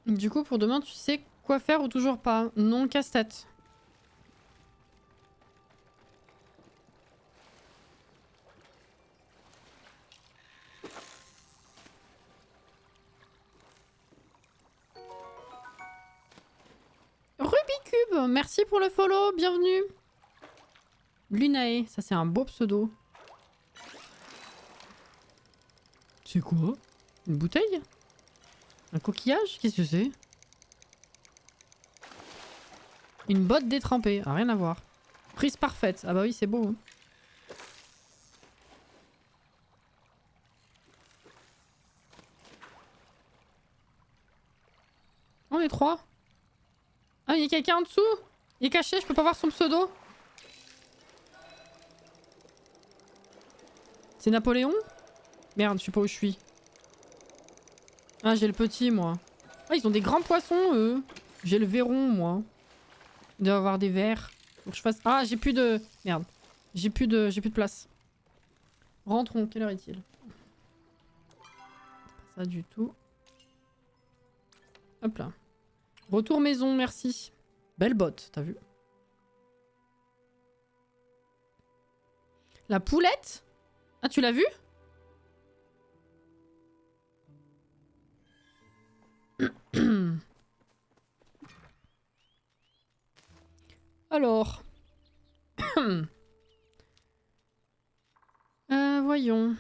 Du coup, pour demain, tu sais quoi faire ou toujours pas? Non, casse-tête. Rubicube, merci pour le follow, bienvenue. Lunae, ça c'est un beau pseudo. C'est quoi? Une bouteille? Un coquillage? Qu'est-ce que c'est? Une botte détrempée, ah, rien à voir. Prise parfaite. Ah bah oui, c'est beau. Hein. On est 3. Ah, il y a quelqu'un en dessous. Il est caché, je peux pas voir son pseudo. C'est Napoléon? Merde, je sais pas où je suis. Ah, j'ai le petit, moi. Ah, ils ont des grands poissons, eux. J'ai le verron, moi. Il doit y avoir des vers. Faut que je fasse... Ah, j'ai plus de... Merde. J'ai plus de place. Rentrons, quelle heure est-il? Pas ça du tout. Hop là. Retour maison, merci. Belle botte, t'as vu? La poulette? Ah, tu l'as vue? Alors. Voyons.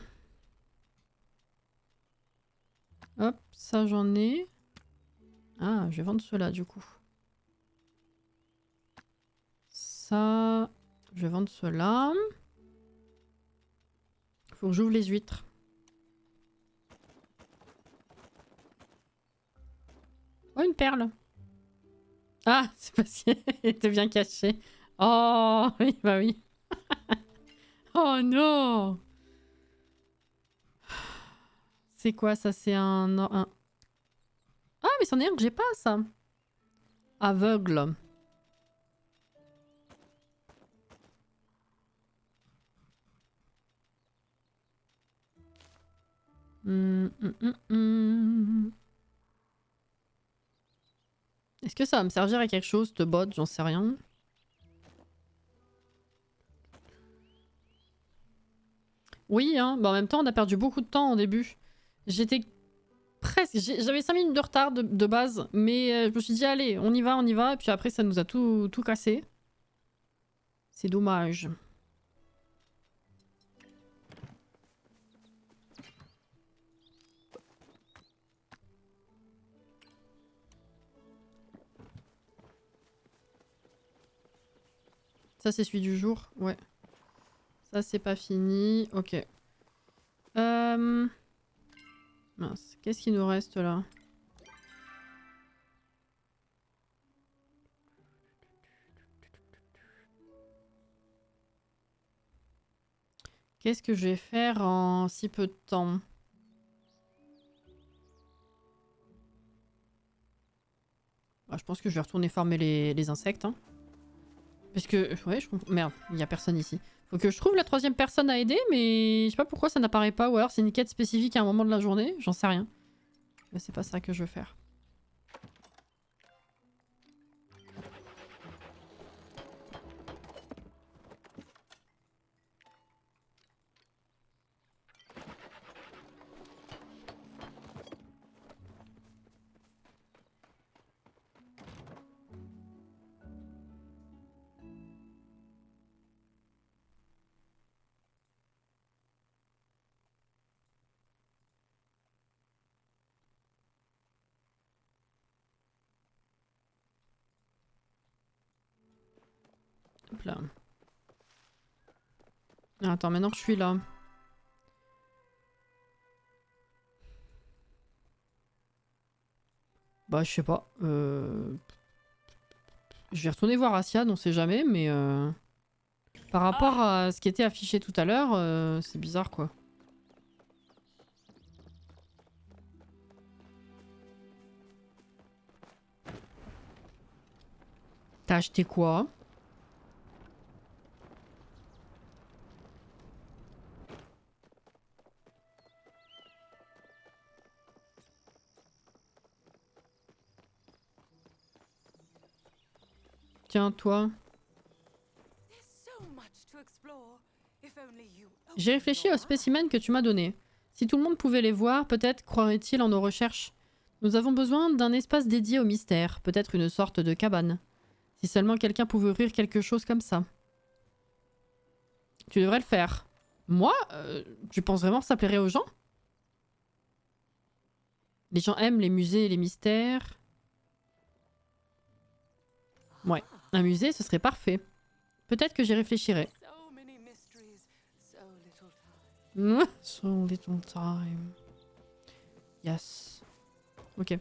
Hop, ça j'en ai. Ah, je vais vendre cela du coup. Ça, je vais vendre cela. Faut que j'ouvre les huîtres. Oh, une perle. Ah, c'est parce qu'elle était bien cachée. Oh, oui, bah oui. Oh non. C'est quoi ça? C'est un... Ah, mais c'en est un que j'ai pas, ça. Aveugle. Est-ce que ça va me servir à quelque chose, cette botte? J'en sais rien. Oui, hein. Bah, en même temps, on a perdu beaucoup de temps au début. J'étais presque... J'avais 5 minutes de retard de base, mais je me suis dit, allez, on y va. Et puis après, ça nous a tout cassé. C'est dommage. Ça, c'est celui du jour. Ouais. Ça, c'est pas fini. Ok. Mince. Qu'est-ce qu'il nous reste là? Qu'est-ce que je vais faire en si peu de temps? Ah, je pense que je vais retourner farmer les insectes. Hein. Parce que... Ouais, je comprends... Merde, il n'y a personne ici. Faut que je trouve la troisième personne à aider, mais je sais pas pourquoi ça n'apparaît pas. Ou alors c'est une quête spécifique à un moment de la journée. J'en sais rien. Mais c'est pas ça que je veux faire. Hop là. Ah, attends, maintenant que je suis là. Bah, je sais pas. Je vais retourner voir Asiad, on sait jamais, mais... Par rapport à ce qui était affiché tout à l'heure, c'est bizarre, quoi. T'as acheté quoi? Tiens, toi. J'ai réfléchi aux spécimens que tu m'as donnés. Si tout le monde pouvait les voir, peut-être croirait-il en nos recherches. Nous avons besoin d'un espace dédié au mystère, peut-être une sorte de cabane. Si seulement quelqu'un pouvait ouvrir quelque chose comme ça. Tu devrais le faire. Moi tu penses vraiment que ça plairait aux gens? Les gens aiment les musées et les mystères. Ouais, un musée, ce serait parfait. Peut-être que j'y réfléchirai. So many mysteries, so little time. So little time. Yes. Ok.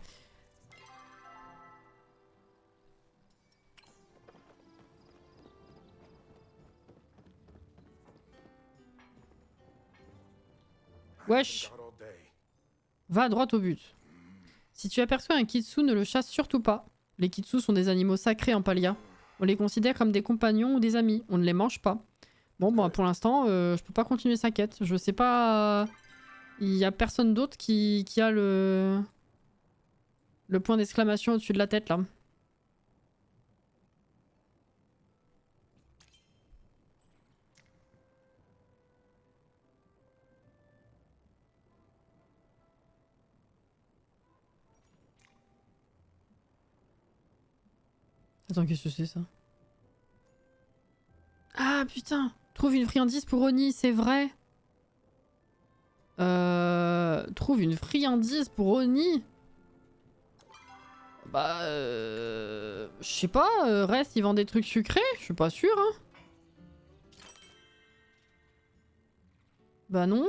Wesh. Va droit au but. Si tu aperçois un kitsu, ne le chasse surtout pas. Les kitsus sont des animaux sacrés en Palia. On les considère comme des compagnons ou des amis. On ne les mange pas. Bon, bah, pour l'instant, je peux pas continuer sa quête. Je sais pas... Il y a personne d'autre qui a le point d'exclamation au-dessus de la tête, là. Attends, qu'est-ce que c'est ça? Ah putain! Trouve une friandise pour Oni, c'est vrai! Trouve une friandise pour Oni? Bah je sais pas, reste, il vend des trucs sucrés? Je suis pas sûre, hein? Bah non.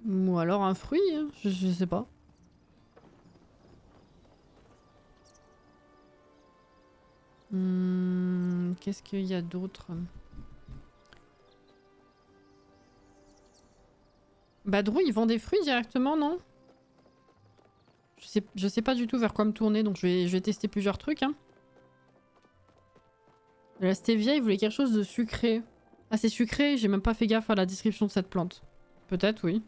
Ou alors un fruit, hein, je sais pas. Qu'est-ce qu'il y a d'autre? Badrou, il vend des fruits directement, non? Je sais pas du tout vers quoi me tourner, donc je vais tester plusieurs trucs. Hein. La stevia, il voulait quelque chose de sucré. Ah, c'est sucré? J'ai même pas fait gaffe à la description de cette plante. Peut-être, oui.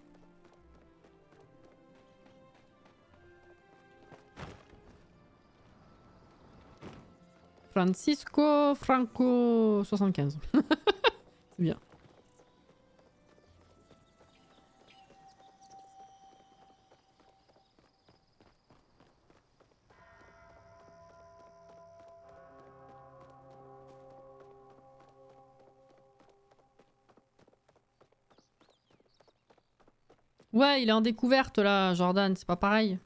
Francisco Franco 75. C'est bien. Ouais, il est en découverte là, Jordan, c'est pas pareil.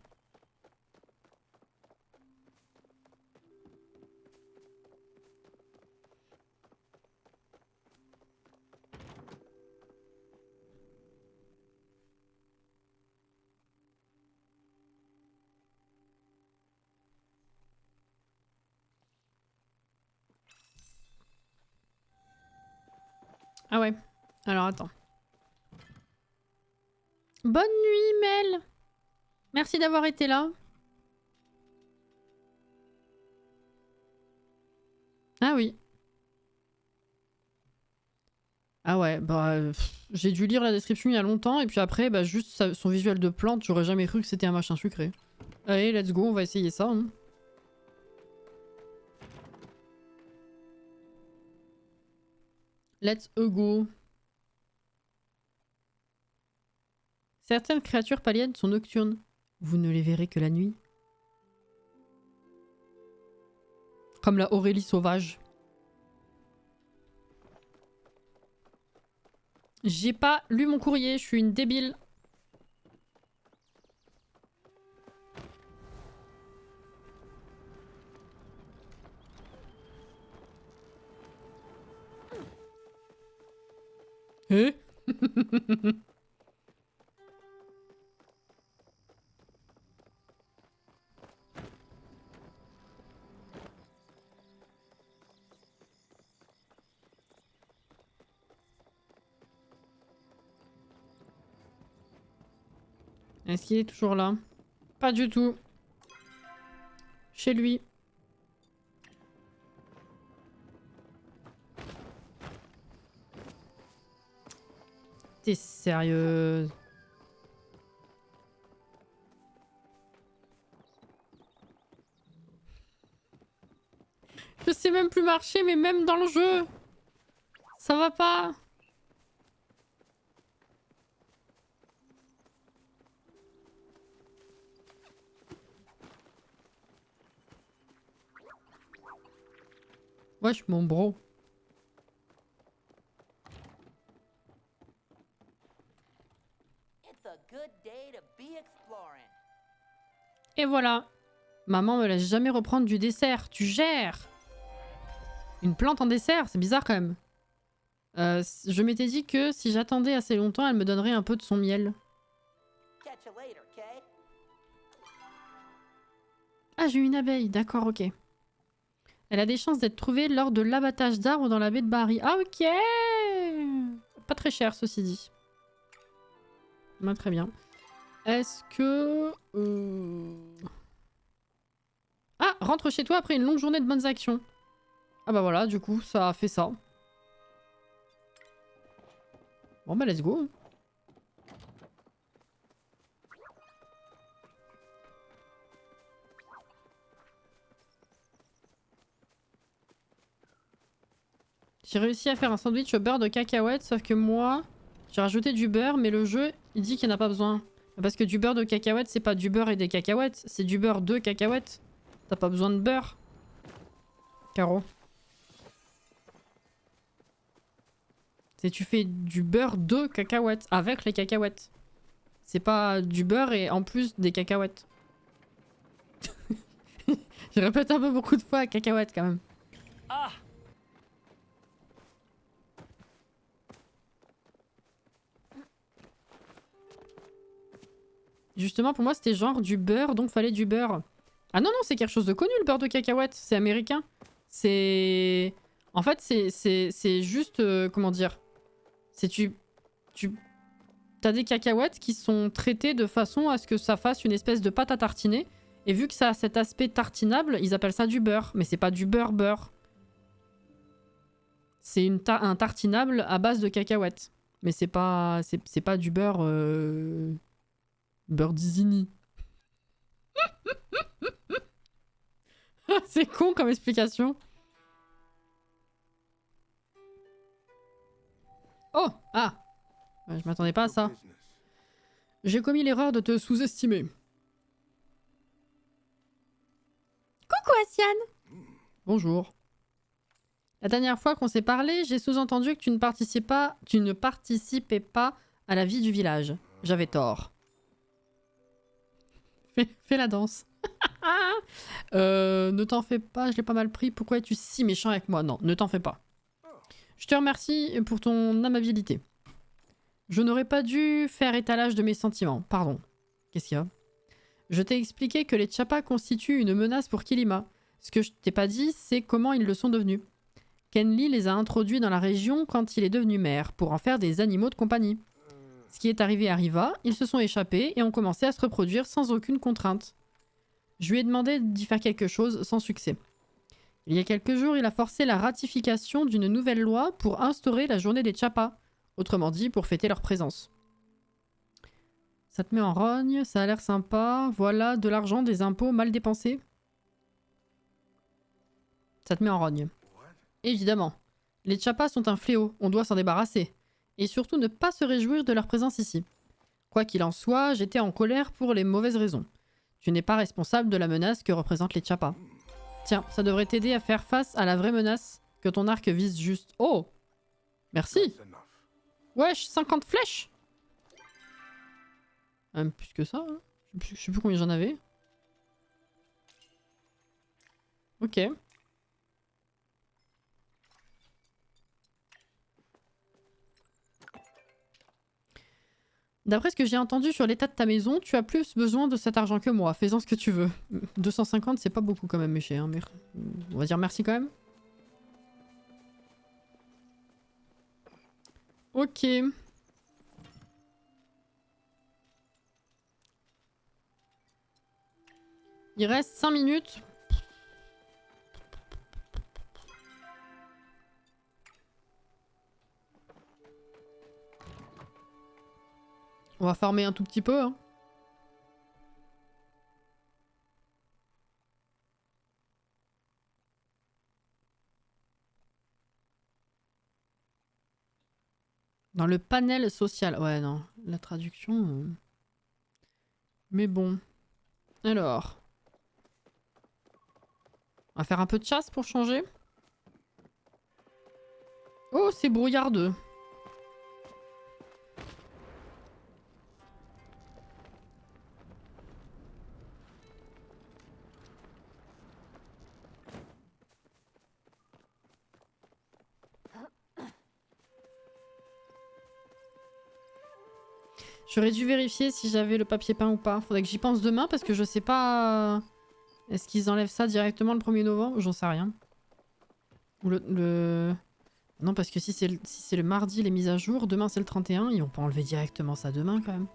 Ah ouais. Alors attends. Bonne nuit, Mel. Merci d'avoir été là. Ah oui. Ah ouais, bah j'ai dû lire la description il y a longtemps et puis après, bah juste son visuel de plante, j'aurais jamais cru que c'était un machin sucré. Allez, let's go, on va essayer ça. Hein. Let's go. Certaines créatures paliennes sont nocturnes. Vous ne les verrez que la nuit. Comme la Aurélie sauvage. J'ai pas lu mon courrier, je suis une débile. Eh? Est-ce qu'il est toujours là? Pas du tout. Chez lui. T'es sérieuse? Je sais même plus marcher, mais même dans le jeu. Ça va pas. Wesh, mon bro. Et voilà. Maman me laisse jamais reprendre du dessert. Tu gères. Une plante en dessert, c'est bizarre quand même. Je m'étais dit que si j'attendais assez longtemps, elle me donnerait un peu de son miel. Ah, j'ai eu une abeille. D'accord, ok. Elle a des chances d'être trouvée lors de l'abattage d'arbres dans la baie de Barry. Ah, ok. Pas très cher, ceci dit. Bah, très bien. Est-ce que... Ah, rentre chez toi après une longue journée de bonnes actions. Ah bah voilà, du coup, ça a fait ça. Bon bah let's go. J'ai réussi à faire un sandwich au beurre de cacahuète, sauf que moi, j'ai rajouté du beurre, mais le jeu, il dit qu'il n'y en a pas besoin. Parce que du beurre de cacahuète, c'est pas du beurre et des cacahuètes, c'est du beurre de cacahuète. T'as pas besoin de beurre. Caro. C'est tu fais du beurre de cacahuètes, avec les cacahuètes. C'est pas du beurre et en plus des cacahuètes. Je répète un peu beaucoup de fois cacahuètes quand même. Ah! Justement, pour moi, c'était genre du beurre, donc fallait du beurre. Ah non, non, c'est quelque chose de connu, le beurre de cacahuète. C'est américain. C'est... En fait, c'est juste... comment dire? C'est T'as des cacahuètes qui sont traitées de façon à ce que ça fasse une espèce de pâte à tartiner. Et vu que ça a cet aspect tartinable, ils appellent ça du beurre. Mais c'est pas du beurre. C'est un tartinable à base de cacahuètes. Mais c'est pas du beurre... Beurre d'Isigny. C'est con comme explication. Oh! Ah! Ouais, je m'attendais pas à ça. J'ai commis l'erreur de te sous-estimer. Coucou Asiane! Bonjour. La dernière fois qu'on s'est parlé, j'ai sous-entendu que tu ne participais pas à la vie du village. J'avais tort. Fais la danse. Ne t'en fais pas, je l'ai pas mal pris. Pourquoi es-tu si méchant avec moi? Non, ne t'en fais pas. Je te remercie pour ton amabilité. Je n'aurais pas dû faire étalage de mes sentiments. Pardon. Qu'est-ce qu'il y a? Je t'ai expliqué que les Chappas constituent une menace pour Kilima. Ce que je t'ai pas dit, c'est comment ils le sont devenus. Kenly les a introduits dans la région quand il est devenu maire, pour en faire des animaux de compagnie. Ce qui est arrivé arriva, ils se sont échappés et ont commencé à se reproduire sans aucune contrainte. Je lui ai demandé d'y faire quelque chose, sans succès. Il y a quelques jours, il a forcé la ratification d'une nouvelle loi pour instaurer la journée des Chappas, autrement dit pour fêter leur présence. Ça te met en rogne, ça a l'air sympa, voilà de l'argent des impôts mal dépensés. Ça te met en rogne. Évidemment. Les Chappas sont un fléau, on doit s'en débarrasser. Et surtout ne pas se réjouir de leur présence ici. Quoi qu'il en soit, j'étais en colère pour les mauvaises raisons. Tu n'es pas responsable de la menace que représentent les Chappas. Tiens, ça devrait t'aider à faire face à la vraie menace que ton arc vise juste. Oh! Merci! Wesh, 50 flèches! Même plus que ça, hein. Je sais plus combien j'en avais. Ok. D'après ce que j'ai entendu sur l'état de ta maison, tu as plus besoin de cet argent que moi. Fais-en ce que tu veux. 250, c'est pas beaucoup quand même, méché. Hein. On va dire merci quand même. Ok. Il reste 5 minutes. On va farmer un tout petit peu. Hein. Dans le panel social. Ouais, non. La traduction... Mais bon. Alors. On va faire un peu de chasse pour changer. Oh, c'est brouillardeux. J'aurais dû vérifier si j'avais le papier peint ou pas. Faudrait que j'y pense demain parce que je sais pas... Est-ce qu'ils enlèvent ça directement le 1er novembre? J'en sais rien. Ou Non, parce que si c'est le mardi les mises à jour, demain c'est le 31, ils vont pas enlever directement ça demain quand même.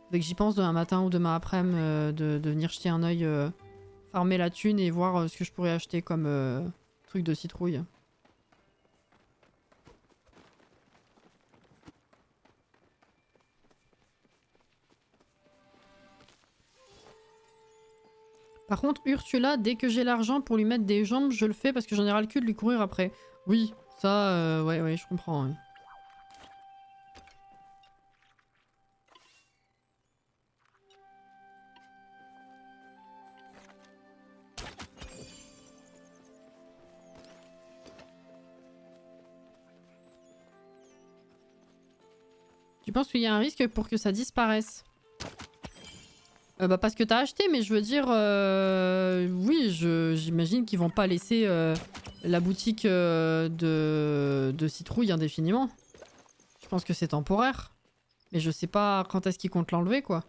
Faudrait que j'y pense demain matin ou demain après-midi de venir jeter un œil, farmer la thune et voir ce que je pourrais acheter comme truc de citrouille. Par contre, Ursula, dès que j'ai l'argent pour lui mettre des jambes, je le fais parce que j'en ai ras le cul de lui courir après. Oui, ça, ouais, je comprends. Ouais. Tu penses qu'il y a un risque pour que ça disparaisse? Bah parce que t'as acheté, mais je veux dire... oui, j'imagine qu'ils vont pas laisser la boutique de citrouille indéfiniment. Je pense que c'est temporaire. Mais je sais pas quand est-ce qu'ils comptent l'enlever, quoi.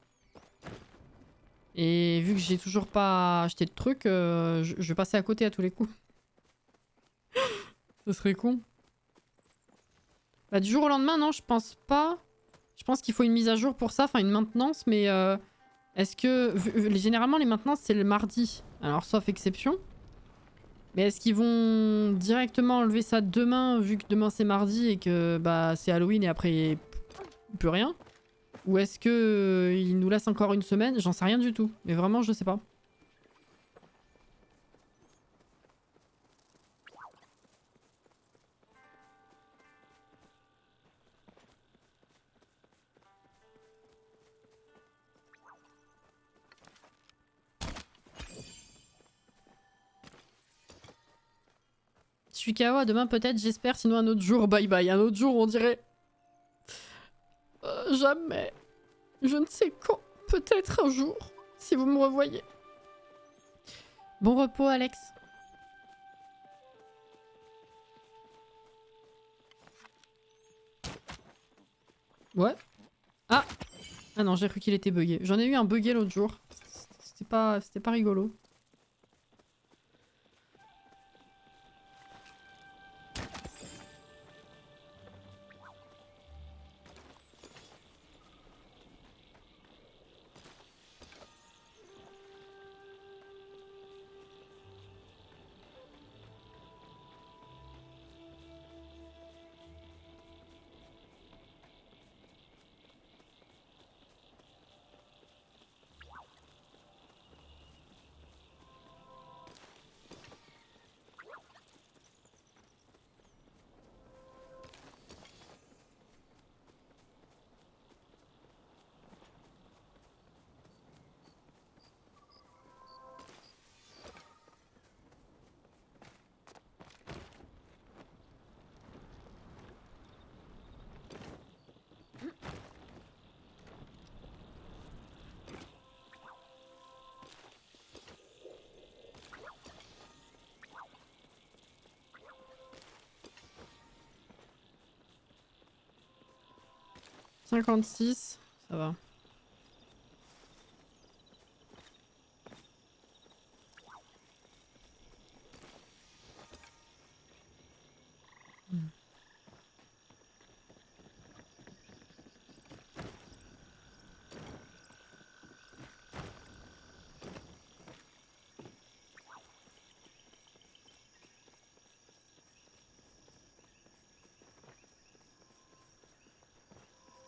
Et vu que j'ai toujours pas acheté de trucs, je vais passer à côté à tous les coups. Ce serait con. Bah du jour au lendemain, non, je pense pas. Je pense qu'il faut une mise à jour pour ça, enfin une maintenance, mais est-ce que... Généralement les maintenances c'est le mardi, alors sauf exception. Mais est-ce qu'ils vont directement enlever ça demain, vu que demain c'est mardi et que bah c'est Halloween et après plus rien? Ou est-ce que ils nous laissent encore une semaine? J'en sais rien du tout, mais vraiment je sais pas. Je suis KO à demain peut-être, j'espère, sinon un autre jour, bye bye, un autre jour on dirait... jamais. Je ne sais quand, peut-être un jour, si vous me revoyez. Bon repos Alex. Ouais. Ah! Ah non, j'ai cru qu'il était bugué. J'en ai eu un bugué l'autre jour. C'était pas rigolo. « 56, ça va.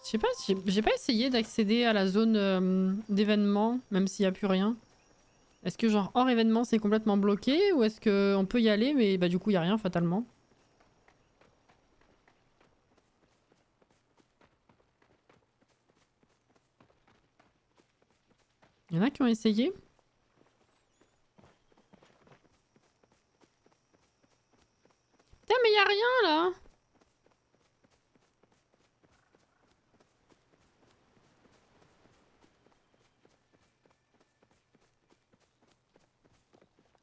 Je sais pas, j'ai pas essayé d'accéder à la zone d'événements, même s'il y a plus rien. Est-ce que genre hors événement c'est complètement bloqué ou est-ce qu'on peut y aller mais bah du coup il y a rien fatalement? Il y en a qui ont essayé? Putain mais y a rien là!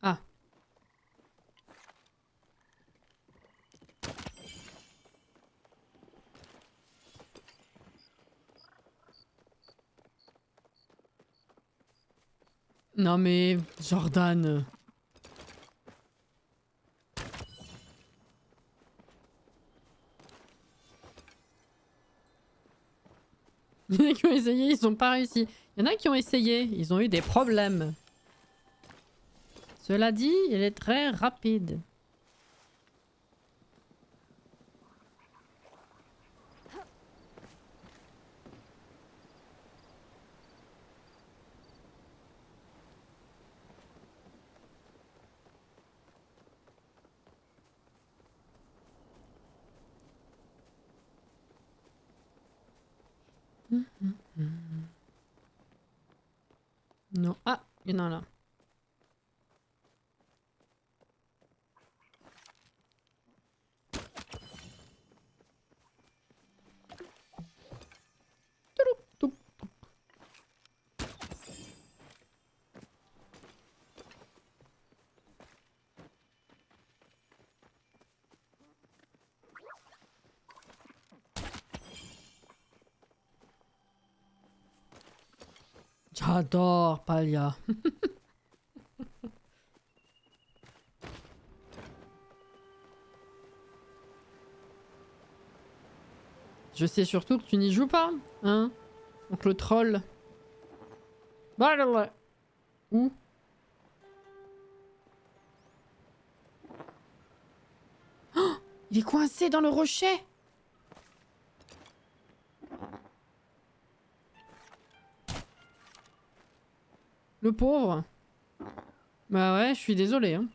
Ah. Non mais... Jordan... Il y en a qui ont essayé, ils ont pas réussi. Il y en a qui ont essayé, ils ont eu des problèmes. Cela dit, il est très rapide. Non. Ah, il y en a un là. J'adore Palia. Je sais surtout que tu n'y joues pas, hein? Donc le troll. Bah là. Où? Oh, il est coincé dans le rocher. Le pauvre. Bah ouais, je suis désolée, hein.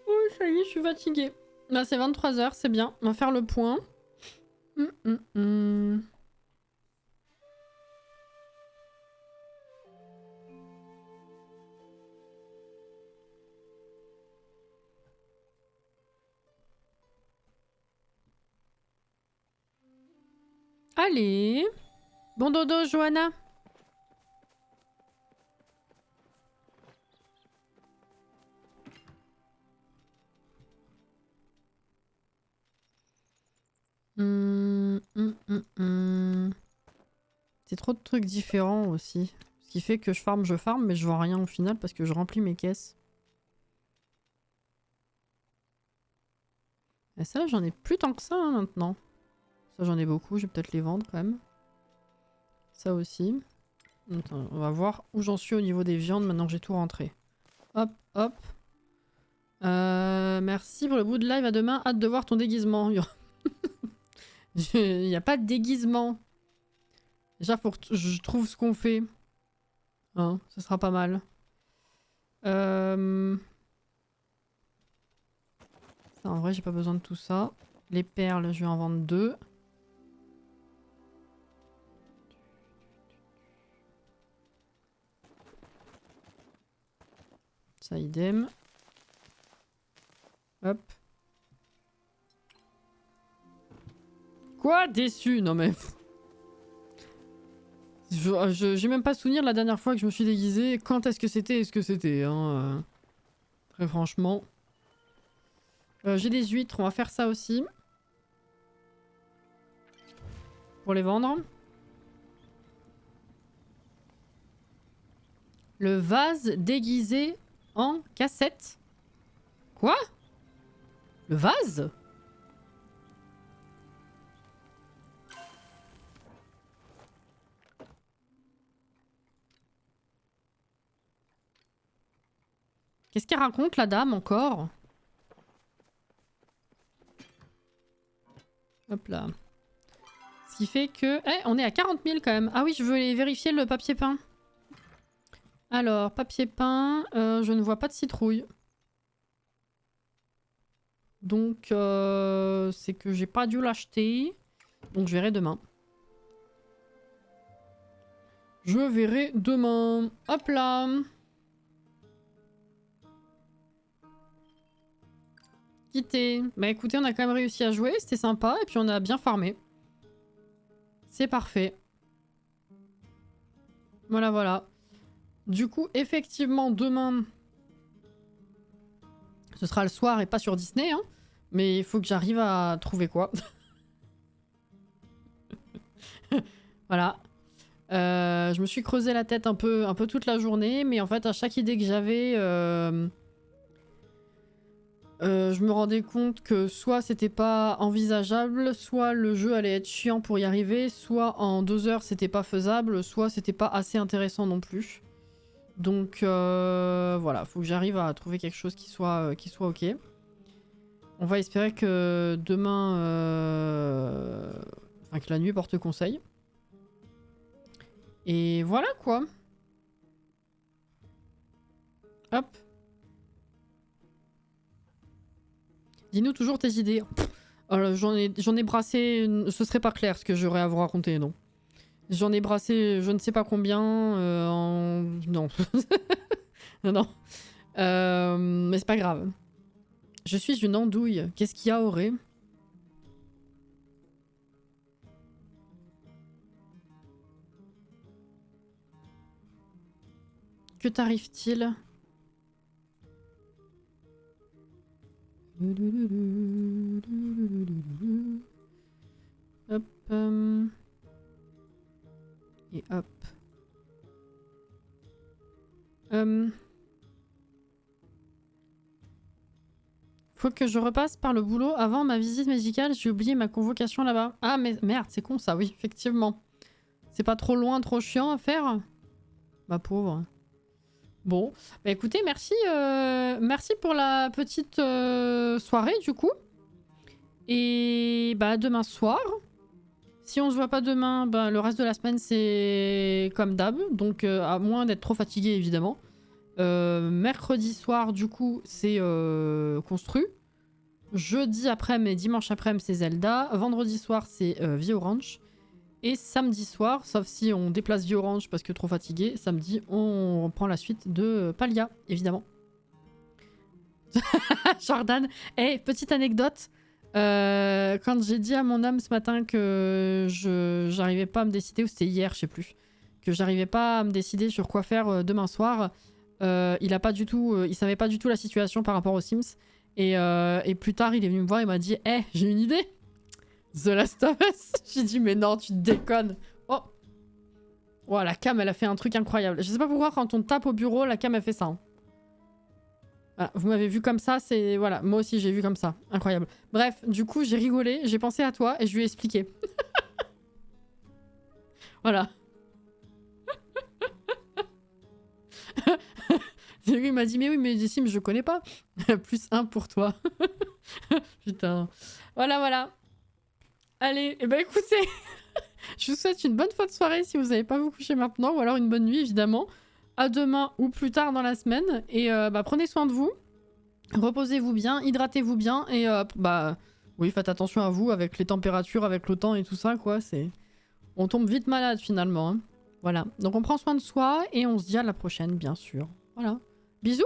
Oh, ça y est, je suis fatiguée. Là, c'est 23h, c'est bien. On va faire le point. Allez. Bon dodo, Johanna. C'est trop de trucs différents aussi. Ce qui fait que je farm, mais je vois rien au final parce que je remplis mes caisses. Et ça, là, j'en ai plus tant que ça hein, maintenant. Ça, j'en ai beaucoup. Je vais peut-être les vendre quand même. Ça aussi. Attends, on va voir où j'en suis au niveau des viandes maintenant que j'ai tout rentré. Hop, hop. Merci pour le bout de live. À demain. Hâte de voir ton déguisement. Il n'y a pas de déguisement. Déjà, faut que je trouve ce qu'on fait. Hein, ce sera pas mal. Ça, en vrai, j'ai pas besoin de tout ça. Les perles, je vais en vendre 2. Ça, idem. Hop. Quoi? Déçu? Non mais... J'ai même pas souvenir de la dernière fois que je me suis déguisée. Quand est-ce que c'était? Est-ce que c'était hein, très franchement. J'ai des huîtres, on va faire ça aussi. Pour les vendre. Le vase déguisé en cassette. Quoi? Le vase? Qu'est-ce qu'elle raconte la dame encore? Hop là. Ce qui fait que... Eh, on est à 40 000 quand même. Ah oui, je veux aller vérifier le papier peint. Alors, papier peint, je ne vois pas de citrouille. Donc, c'est que j'ai pas dû l'acheter. Donc, je verrai demain. Je verrai demain. Hop là. Quitter. Bah écoutez, on a quand même réussi à jouer. C'était sympa. Et puis, on a bien farmé. C'est parfait. Voilà, voilà. Du coup, effectivement, demain, ce sera le soir et pas sur Disney, hein. Mais il faut que j'arrive à trouver quoi. Voilà. Je me suis creusé la tête un peu toute la journée, mais en fait, à chaque idée que j'avais, je me rendais compte que soit c'était pas envisageable, soit le jeu allait être chiant pour y arriver, soit en 2 heures c'était pas faisable, soit c'était pas assez intéressant non plus. Donc voilà, faut que j'arrive à trouver quelque chose qui soit ok. On va espérer que demain, enfin que la nuit porte conseil. Et voilà quoi. Hop. Dis-nous toujours tes idées. J'en ai brassé, ce serait pas clair ce que j'aurais à vous raconter, non. J'en ai brassé je ne sais pas combien Non. Non. Mais c'est pas grave. Je suis une andouille. Qu'est-ce qu'il y a, Auré? Que t'arrive-t-il? Hop. Et hop. Faut que je repasse par le boulot avant ma visite médicale. J'ai oublié ma convocation là-bas. Ah mais merde, c'est con ça, oui, effectivement. C'est pas trop loin, trop chiant à faire? Ma pauvre. Bon, bah écoutez, merci, merci pour la petite soirée du coup. Et bah demain soir. Si on se voit pas demain, bah, le reste de la semaine c'est comme d'hab. Donc à moins d'être trop fatigué évidemment. Mercredi soir du coup c'est Constru. Jeudi après-midi et dimanche après-midi c'est Zelda. Vendredi soir c'est Vio Ranch. Et samedi soir, sauf si on déplace Vio Ranch parce que trop fatigué, samedi on prend la suite de Palia, évidemment. Jordan, hey, petite anecdote. Quand j'ai dit à mon homme ce matin que j'arrivais pas à me décider, ou c'était hier, je sais plus, que j'arrivais pas à me décider sur quoi faire demain soir, il savait pas du tout la situation par rapport aux Sims. Et plus tard, il est venu me voir et m'a dit « Hey, j'ai une idée !» The Last of Us. J'ai dit mais non, tu déconnes. Oh. Oh, la cam, elle a fait un truc incroyable. Je sais pas pourquoi quand on tape au bureau, la cam, elle fait ça. Hein. Voilà, vous m'avez vu comme ça, c'est... Voilà, moi aussi j'ai vu comme ça. Incroyable. Bref, du coup, j'ai rigolé, j'ai pensé à toi et je lui ai expliqué. Voilà. Lui, il m'a dit mais oui, mais des Sims, je connais pas. +1 pour toi. Putain. Voilà, voilà. Allez, et bah écoutez, je vous souhaite une bonne fin de soirée si vous n'allez pas vous coucher maintenant, ou alors une bonne nuit évidemment. À demain ou plus tard dans la semaine. Et bah prenez soin de vous, reposez-vous bien, hydratez-vous bien, et bah oui, faites attention à vous avec les températures, avec le temps et tout ça, quoi. On tombe vite malade finalement. Hein. Voilà, donc on prend soin de soi et on se dit à la prochaine, bien sûr. Voilà, bisous.